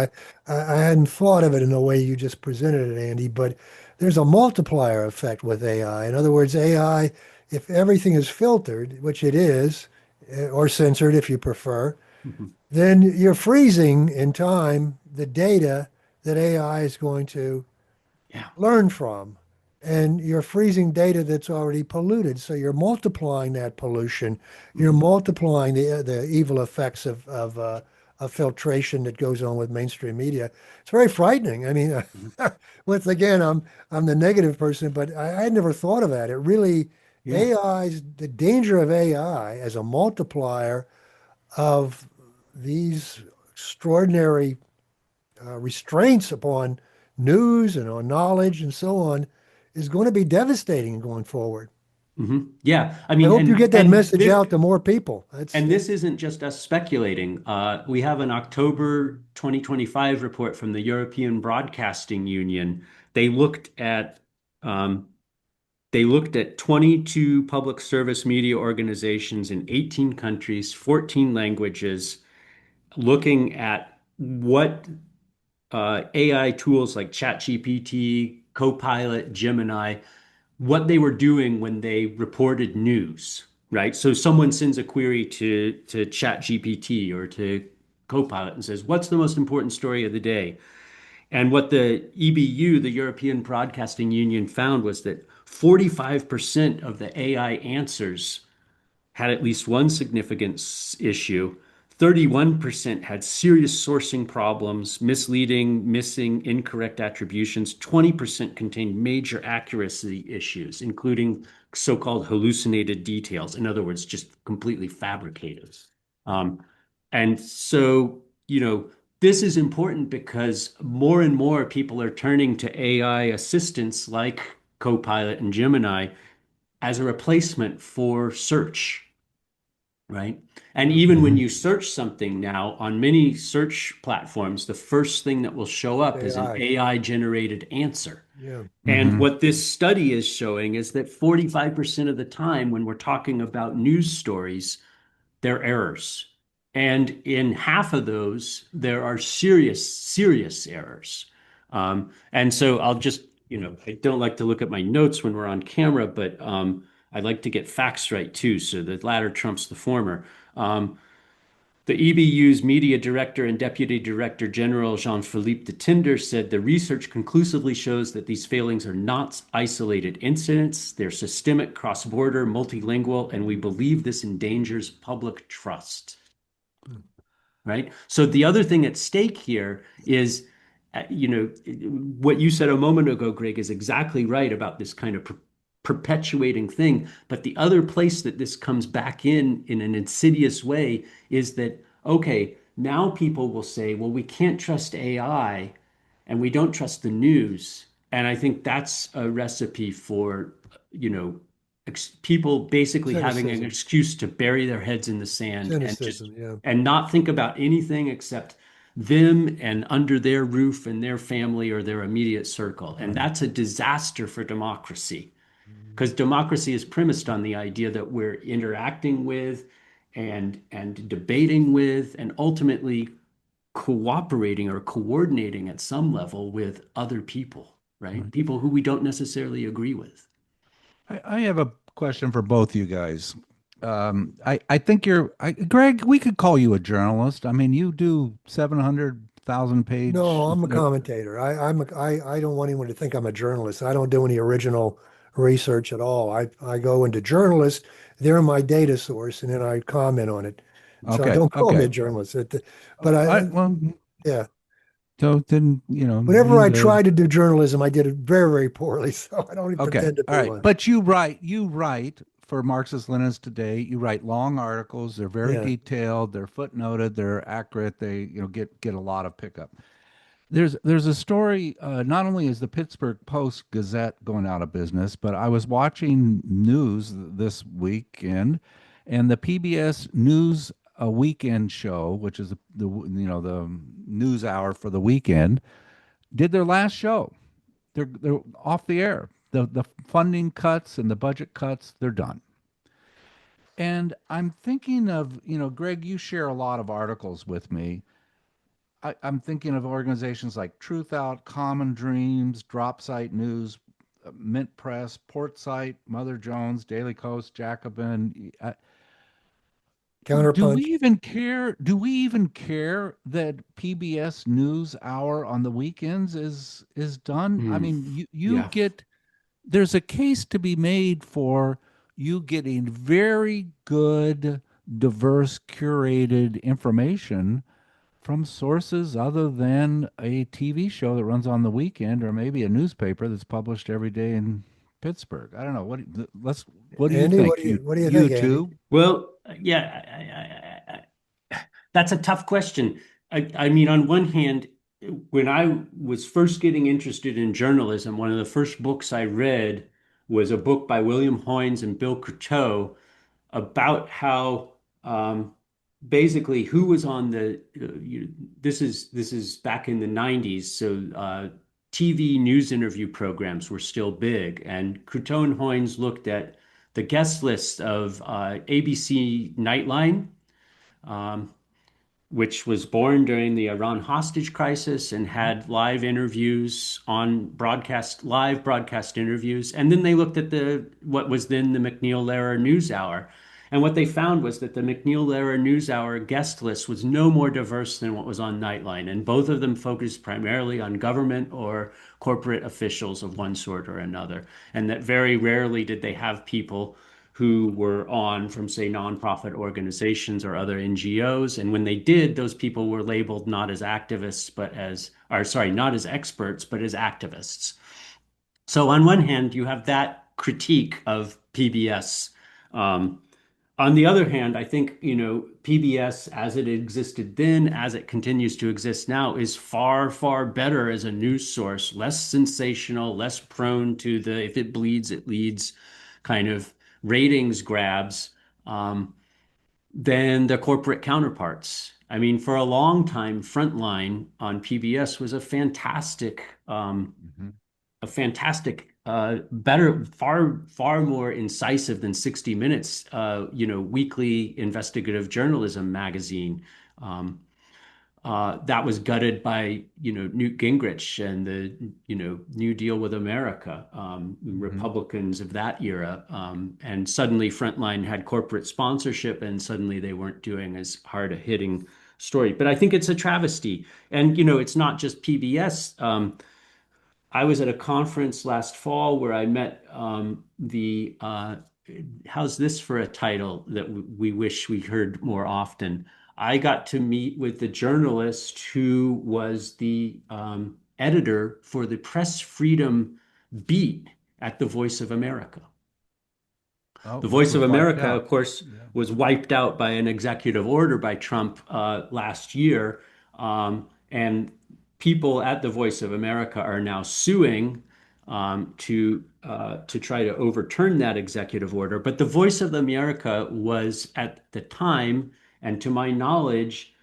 I hadn't thought of it in the way you just presented it, Andy, but there's a multiplier effect with AI. In other words, AI, if everything is filtered, which it is, or censored if you prefer, Mhm. then you're freezing in time the data that AI is going to Yeah. learn from. And you're freezing data that's already polluted. So you're multiplying that pollution. You're Mhm. multiplying the evil effects of filtration that goes on with mainstream media. It's very frightening. I mean, Mhm. once again, I'm the negative person, but I had never thought of that. It really Yeah. AI's the danger of AI as a multiplier of these extraordinary restraints upon news and on knowledge and so on is going to be devastating going forward. Yeah. I I mean, hope you get that message out to more people. this isn't just us speculating. We have an October 2025 report from the European Broadcasting Union. They looked at um, they looked at 22 public service media organizations in 18 countries, 14 languages, looking at what AI tools like ChatGPT, Copilot, Gemini, what they were doing when they reported news, right? So someone sends a query to ChatGPT or to Copilot and says, "What's the most important story of the day?" And what the EBU, the European Broadcasting Union, found was that 45% of the AI answers had at least one significant issue. 31% had serious sourcing problems, misleading, missing, incorrect attributions. 20% contained major accuracy issues, including so-called hallucinated details. In other words, just completely fabricated. Um, and so, this is important because more and more people are turning to AI assistants like Copilot and Gemini as a replacement for search, right? And even when Mhm. you search something now on many search platforms, the first thing that will show up is an AI. AI generated answer. Yeah. And Mhm. what this study is showing is that 45% of the time when we're talking about news stories, they're errors. And in half of those, there are serious, serious errors. And so I'll just, I don't like to look at my notes when we're on camera, but I like to get facts right too. So the latter trumps the former. The EBU's media director and deputy director general Jean-Philippe de Tinder said the research conclusively shows that these failings are not isolated incidents. They're systemic, cross-border, multilingual, and we believe this endangers public trust. Right? So the other thing at stake here is, what you said a moment ago, Greg, is exactly right about this kind of perpetuating thing. But the other place that this comes back in an insidious way is that, okay, now people will say, well, we can't trust AI and we don't trust the news. And I think that's a recipe for, you know, people basically having an Cynicism. excuse to bury their heads in the sand and just Cynicism. Yeah. and not think about anything except them and under their roof and their family or their immediate circle. And Right. that's a disaster for democracy because democracy is premised on the idea that we're interacting with and debating with and ultimately cooperating or coordinating at some level with other people, right? Right. People who we don't necessarily agree with. I have a question for both you guys. I think Greg, we could call you a journalist. I mean, you do 700,000 page. No, I'm a commentator. I don't want anyone to think I'm a journalist. I don't do any original research at all. I go into journalists, they're my data source, and then I comment on it. So I Okay, don't call me a okay. journalist. But I, Well, yeah, so then, whenever use I a tried to do journalism, I did it very, very poorly. So I don't even okay. pretend to All be right. one. But you write for Marxist Leninists Today. You write long articles. They're very Yeah. detailed. They're footnoted. They're accurate. They, get a lot of pickup. There's a story. Not only is the Pittsburgh Post Gazette going out of business, but I was watching news this weekend, and the PBS News a Weekend show, which is the news hour for the weekend, did their last show. They're off the air. The funding cuts and the budget cuts, they're done. And I'm thinking of, Greg, you share a lot of articles with me. I'm thinking of organizations like Truth Out, Common Dreams, Drop Site News, Mint Press, Port Site, Mother Jones, Daily Coast, Jacobin. Do we Counterpunch. even care? Do we even care that PBS News Hour on the weekends is done? I Hmm. mean, you Yeah. get there's a case to be made for you getting very good, diverse, curated information from sources other than a TV show that runs on the weekend or maybe a newspaper that's published every day in Pittsburgh. I don't know. What do you Andy, think? what do you You think, Andy? too? Well, yeah, that's a tough question. I mean, on one hand, when I was first getting interested in journalism, one of the first books I read was a book by William Hoynes and Bill Croteau about how basically who was on this is back in the 90s, so TV news interview programs were still big, and Croteau and Hoynes looked at the guest list of ABC Nightline, um, which was born during the Iran hostage crisis and had live interviews on live broadcast interviews. And then they looked at what was then the McNeil-Lehrer NewsHour. And what they found was that the McNeil-Lehrer NewsHour guest list was no more diverse than what was on Nightline. And both of them focused primarily on government or corporate officials of one sort or another. And that very rarely did they have people who were on from, say, nonprofit organizations or other NGOs. And when they did, those people were labeled not as activists, or sorry, not as experts, but as activists. So on one hand, you have that critique of PBS. Um, on the other hand, I think, PBS as it existed then, as it continues to exist now, is far, far better as a news source, less sensational, less prone to the if it bleeds, it leads kind of ratings grabs than the corporate counterparts. I mean, for a long time, Frontline on PBS was Mhm. a fantastic, better, far, far more incisive than 60 Minutes, weekly investigative journalism magazine. Um, that was gutted by, Newt Gingrich and the, New Deal with America, Mhm. Republicans of that era. And suddenly Frontline had corporate sponsorship and suddenly they weren't doing as hard a hitting story. But I think it's a travesty. And, it's not just PBS. I was at a conference last fall where I met how's this for a title that we wish we heard more often? I got to meet with the journalist who was the editor for the press freedom beat at the Voice of America. Oh, The which Voice of was wiped America, out. of course, Yeah. was wiped out by an executive order by Trump last year. And people at the Voice of America are now suing to try to overturn that executive order. But the Voice of America was at the time, and to my knowledge,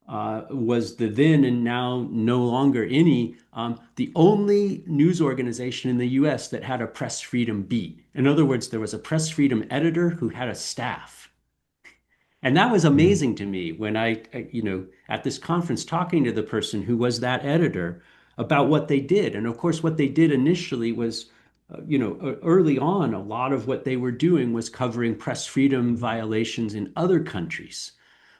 was the then and now no longer any, the only news organization in the US that had a press freedom beat. In other words, there was a press freedom editor who had a staff. And that was Mm. amazing to me when at this conference talking to the person who was that editor about what they did. And of course, what they did initially was, early on, a lot of what they were doing was covering press freedom violations in other countries.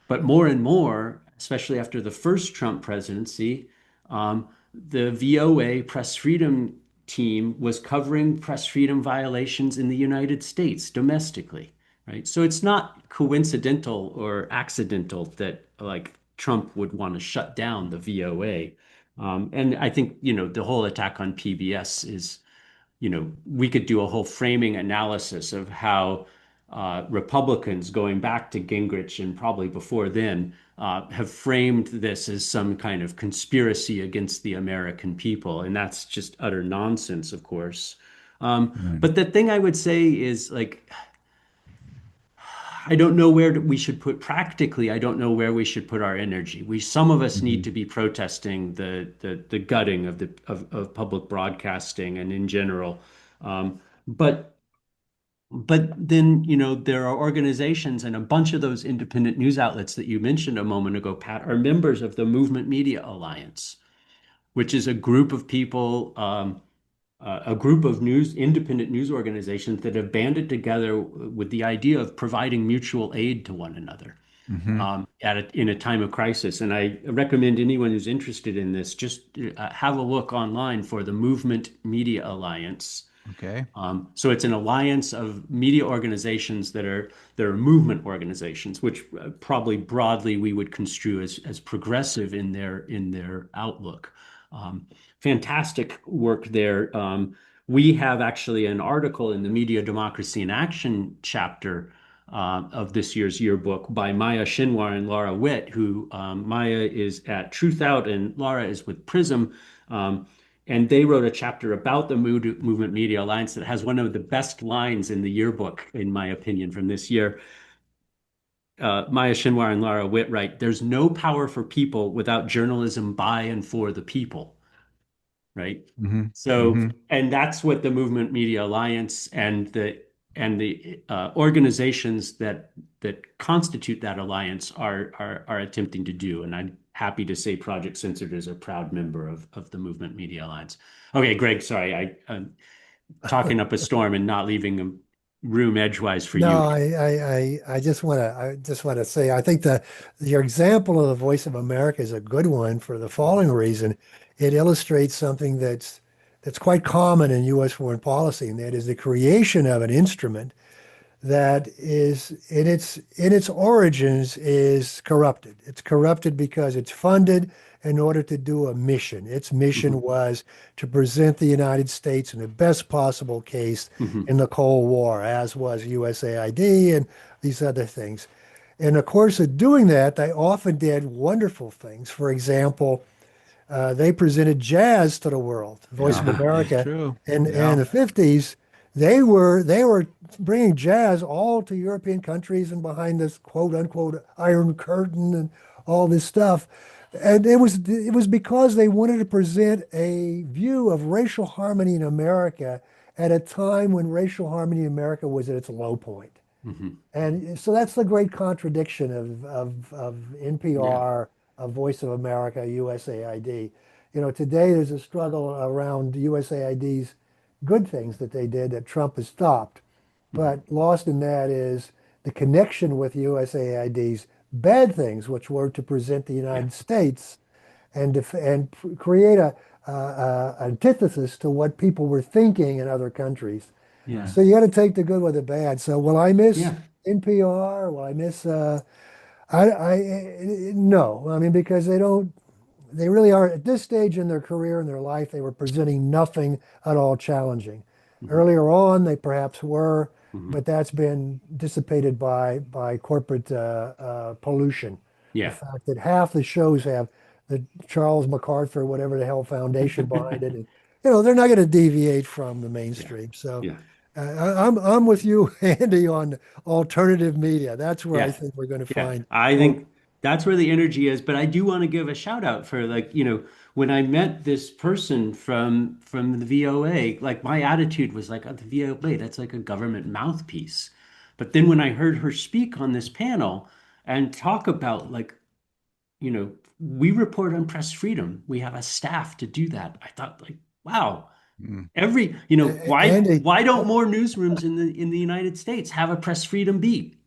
But more and more, especially after the first Trump presidency, the VOA press freedom team was covering press freedom violations in the United States domestically, right? So it's not coincidental or accidental that like Trump would want to shut down the VOA. And I think, the whole attack on PBS is, we could do a whole framing analysis of how Republicans going back to Gingrich and probably before then have framed this as some kind of conspiracy against the American people. And that's just utter nonsense, of course. Right. But the thing I would say is like, I don't know where we should put practically. I don't know where we should put our energy. Some of us need Mhm. to be protesting the gutting of of public broadcasting and in general. But then, there are organizations and a bunch of those independent news outlets that you mentioned a moment ago, Pat, are members of the Movement Media Alliance, which is a group of people, a group of independent news organizations that have banded together with the idea of providing mutual aid to one another Mhm. in a time of crisis. And I recommend anyone who's interested in this just have a look online for the Movement Media Alliance. Okay. So it's an alliance of media organizations that are movement organizations, which probably broadly we would construe as progressive in their outlook. Um, Fantastic work there. We have actually an article in the Media Democracy in Action chapter of this year's yearbook by Maya Shinwar and Laura Witt, who Maya is at Truth Out and Laura is with Prism. Um, and they wrote a chapter about the Movement Media Alliance that has one of the best lines in the yearbook, in my opinion, from this year. Maya Shinwar and Laura Witt write, "There's no power for people without journalism by and for the people." Right? Mhm. So, Mhm. and that's what the Movement Media Alliance and the organizations that constitute that alliance are attempting to do. And I'm happy to say Project Censored is a proud member of the Movement Media Alliance. Okay, Greg, sorry, I'm talking up a storm and not leaving a room edgewise for No, you. I just want to say I think your example of the Voice of America is a good one for the following reason. It illustrates something that's quite common in U.S. foreign policy, and that is the creation of an instrument that is in its origins is corrupted. It's corrupted because it's funded in order to do a mission. Its mission Mhm, was to present the United States in the best possible case mhm. in the Cold War, as was USAID and these other things. In the course of doing that, they often did wonderful things. For example, they presented jazz to the world. Voice of Yeah, that's America true. in Yeah. the 50s, they were bringing jazz all to European countries and behind this quote unquote Iron Curtain and all this stuff. And it was because they wanted to present a view of racial harmony in America at a time when racial harmony in America was at its low point. Mhm. And so that's the great contradiction of Yeah. NPR, of Voice of America, USAID. Today there's a struggle around USAID's good things that they did that Trump has stopped. Mhm. But lost in that is the connection with USAID's bad things, which were to present the Yeah. United States create antithesis to what people were thinking in other countries. Yeah. So you got to take the good with the bad. So will I miss Yeah. NPR? Will I miss? No. I mean, because they don't. They really are at this stage in their career and their life. They were presenting nothing at all challenging. Mhm. Earlier on, they perhaps were, Mhm. but that's been dissipated by corporate pollution. The Yeah. fact that half the shows have the Charles MacArthur, whatever the hell foundation behind it, and they're not going to deviate from the Yeah. mainstream. So Yeah. I'm with you, Andy, on alternative media. That's where I Yeah. think we're going to Yeah. find. I Oh, think that's where the energy is. But I do want to give a shout out for like, when I met this person from the VOA, like my attitude was like, oh, the VOA, that's like a government mouthpiece. But then when I heard her speak on this panel and talk about like, we report on press freedom. We have a staff to do that. I thought like, wow, Mm. why Andy, why don't more newsrooms in the United States have a press freedom beat?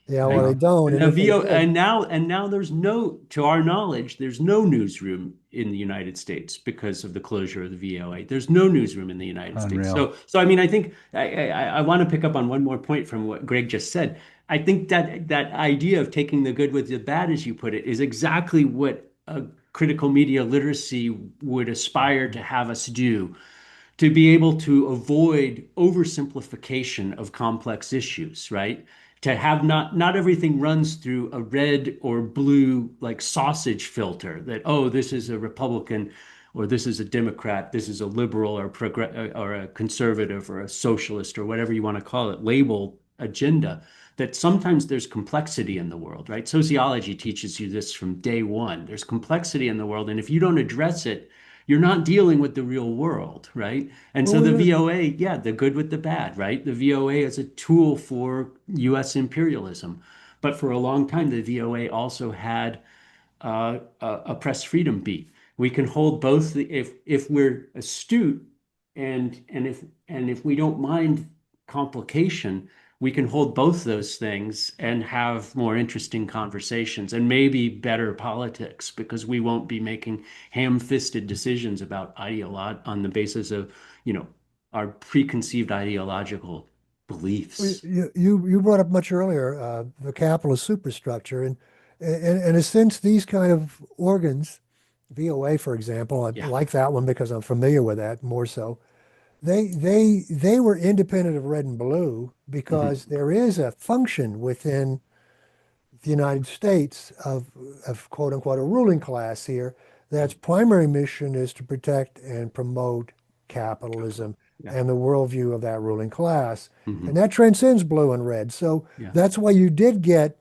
Yeah, well, right? they don't, And and the if they VO did, and now there's no, to our knowledge, there's no newsroom in the United States because of the closure of the VOA. There's no newsroom in the United States. Unreal. So I mean, I think I want to pick up on one more point from what Greg just said. I think that that idea of taking the good with the bad, as you put it, is exactly what a critical media literacy would aspire to have us do, to be able to avoid oversimplification of complex issues, right? To have not everything runs through a red or blue like sausage filter that, oh, this is a Republican or this is a Democrat, this is a liberal or or a conservative or a socialist or whatever you want to call it, label agenda. That sometimes there's complexity in the world, right? Sociology teaches you this from day one. There's complexity in the world, and if you don't address it, you're not dealing with the real world, right? And well, so the VOA, yeah, the good with the bad, right? The VOA is a tool for US imperialism. But for a long time, the VOA also had a press freedom beat. We can hold both if we're astute and if we don't mind complication, we can hold both those things and have more interesting conversations and maybe better politics because we won't be making ham-fisted decisions about ideolo on the basis of, you know, our preconceived ideological beliefs. you brought up much earlier the capitalist superstructure, and in a sense, these kind of organs, VOA, for example, I Yeah. like that one because I'm familiar with that more so. They were independent of red and blue Mhm. because there is a function within the United States of quote unquote a ruling class here that's primary mission is to protect and promote Capital. capitalism Yeah. and the worldview of that ruling class. And Mhm. that transcends blue and red. So Yeah. that's why you did get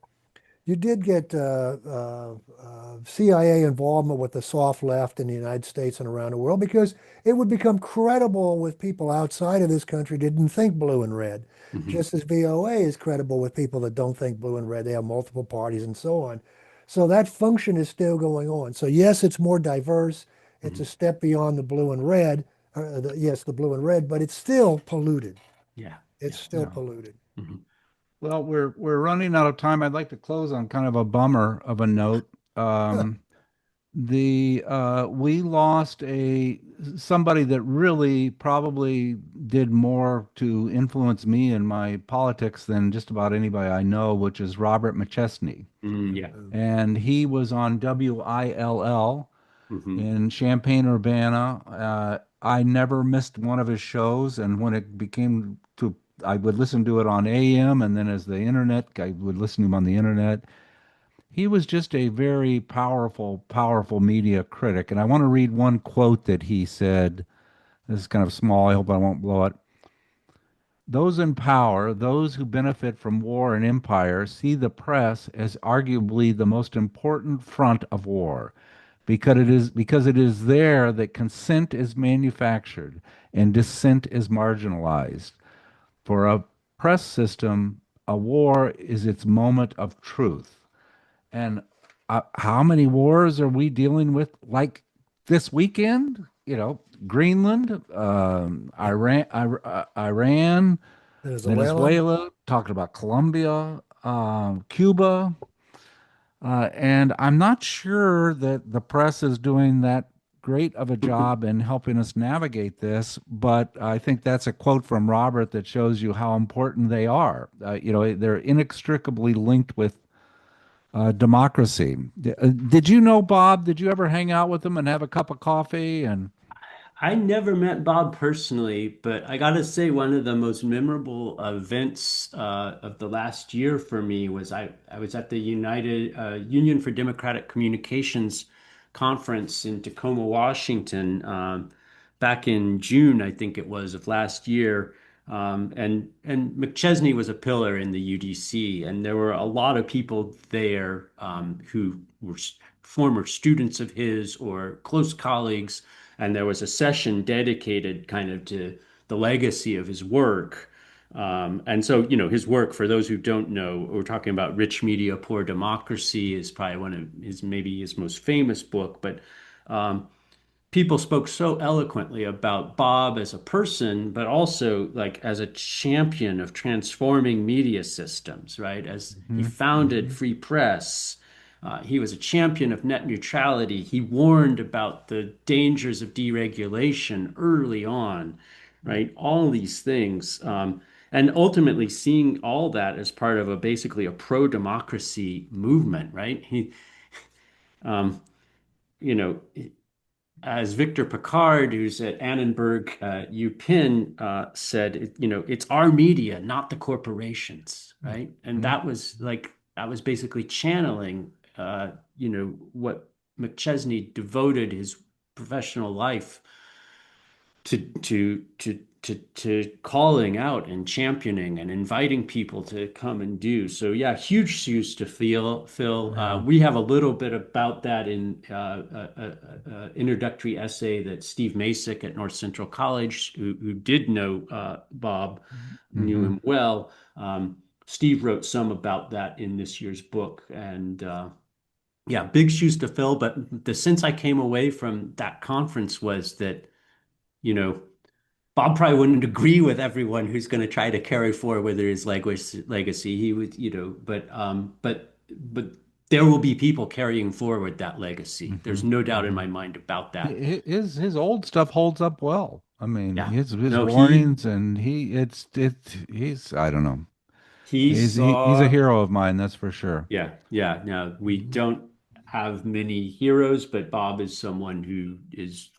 CIA involvement with the soft left in the United States and around the world because it would become credible with people outside of this country didn't think blue and red, Mhm. just as VOA is credible with people that don't think blue and red. They have multiple parties and so on. So that function is still going on. So yes, it's more diverse. It's a Mhm. step beyond the blue and red. Yes, the blue and red, but it's still polluted. Yeah. It's Yeah. still Yeah. polluted. Mhm. Well, we're running out of time. I'd like to close on kind of a bummer of a note. Um, the We lost a somebody that really probably did more to influence me in my politics than just about anybody I know, which is Robert McChesney. Yeah. And he was on WILL Mhm. in Champaign-Urbana. I never missed one of his shows, and when it became to, I would listen to it on AM, and then as the internet, I would listen to him on the internet. He was just a very powerful, powerful media critic. And I want to read one quote that he said. This is kind of small. I hope I won't blow it. Those in power, those who benefit from war and empire, see the press as arguably the most important front of war because it is there that consent is manufactured and dissent is marginalized. For a press system, a war is its moment of truth. And how many wars are we dealing with like this weekend? You know, Greenland, Iran, Venezuela. Venezuela, talking about Colombia, Cuba. And I'm not sure that the press is doing that great of a job in helping us navigate this, but I think that's a quote from Robert that shows you how important they are. They're inextricably linked with democracy. Did you know Bob? Did you ever hang out with him and have a cup of coffee? And I never met Bob personally, but I gotta say, one of the most memorable events of the last year for me was I was at the United Union for Democratic Communications conference in Tacoma, Washington, back in June, I think it was, of last year. And McChesney was a pillar in the UDC, and there were a lot of people there who were former students of his or close colleagues, and there was a session dedicated kind of to the legacy of his work. And so, you know, his work, for those who don't know, we're talking about Rich Media, Poor Democracy is probably one of his, maybe his most famous book, but people spoke so eloquently about Bob as a person, but also like as a champion of transforming media systems, right? As he Hmm. founded Hmm. free press, he was a champion of net neutrality. He warned about the dangers of deregulation early on, right? All these things. And ultimately seeing all that as part of a basically a pro-democracy movement, right? Um, you know, as Victor Picard, who's at Annenberg UPenn, said, it's our media, not the corporations, right? And Hmm. that was basically channeling, what McChesney devoted his professional life to calling out and championing and inviting people to come and do. So yeah, huge shoes to fill. Yeah. We have a little bit about that in introductory essay that Steve Masick at North Central College, who did know Bob, knew Hmm. him well. Steve wrote some about that in this year's book, and yeah, big shoes to fill. But the sense I came away from that conference was that, you know, Bob probably wouldn't agree with everyone who's going to try to carry forward his legacy. He would, but there will be people carrying forward that legacy. Hmm. There's no doubt in Hmm. my mind about that. His old stuff holds up well. I mean, Yeah. his No, warnings and he's I don't know. he He's a saw. hero of mine, that's for sure. Yeah, yeah. Now we Mhm. don't have many heroes, but Bob is someone who is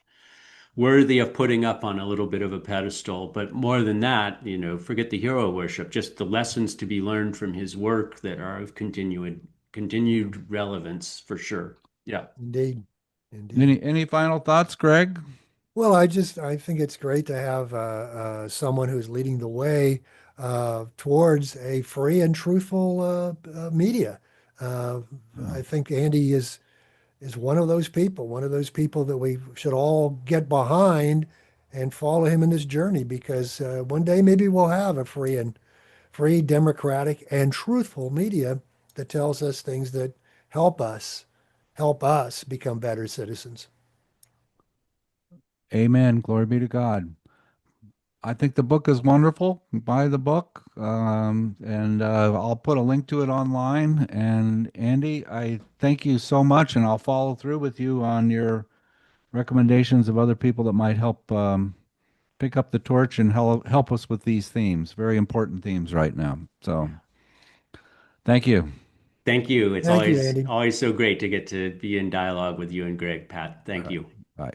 worthy of putting up on a little bit of a pedestal. But more than that, forget the hero worship, just the lessons to be learned from his work that are of Yeah, continued relevance for sure. Yeah. indeed, indeed. Any final thoughts, Greg? Well, I think it's great to have someone who's leading the way towards a free and truthful media. Uh, Oh, I think Andy is one of those people that we should all get behind and follow him in this journey because one day maybe we'll have a free, democratic, and truthful media that tells us things that help us help us become better citizens. amen. Glory be to God. I think the book is wonderful. Buy the book, and I'll put a link to it online. And Andy, I thank you so much, and I'll follow through with you on your recommendations of other people that might help pick up the torch and help us with these themes, very important themes right now. So, thank you. Thank you. It's Thank you, always Andy. always so great to get to be in dialogue with you and Greg, Pat. All Thank right. you. Bye.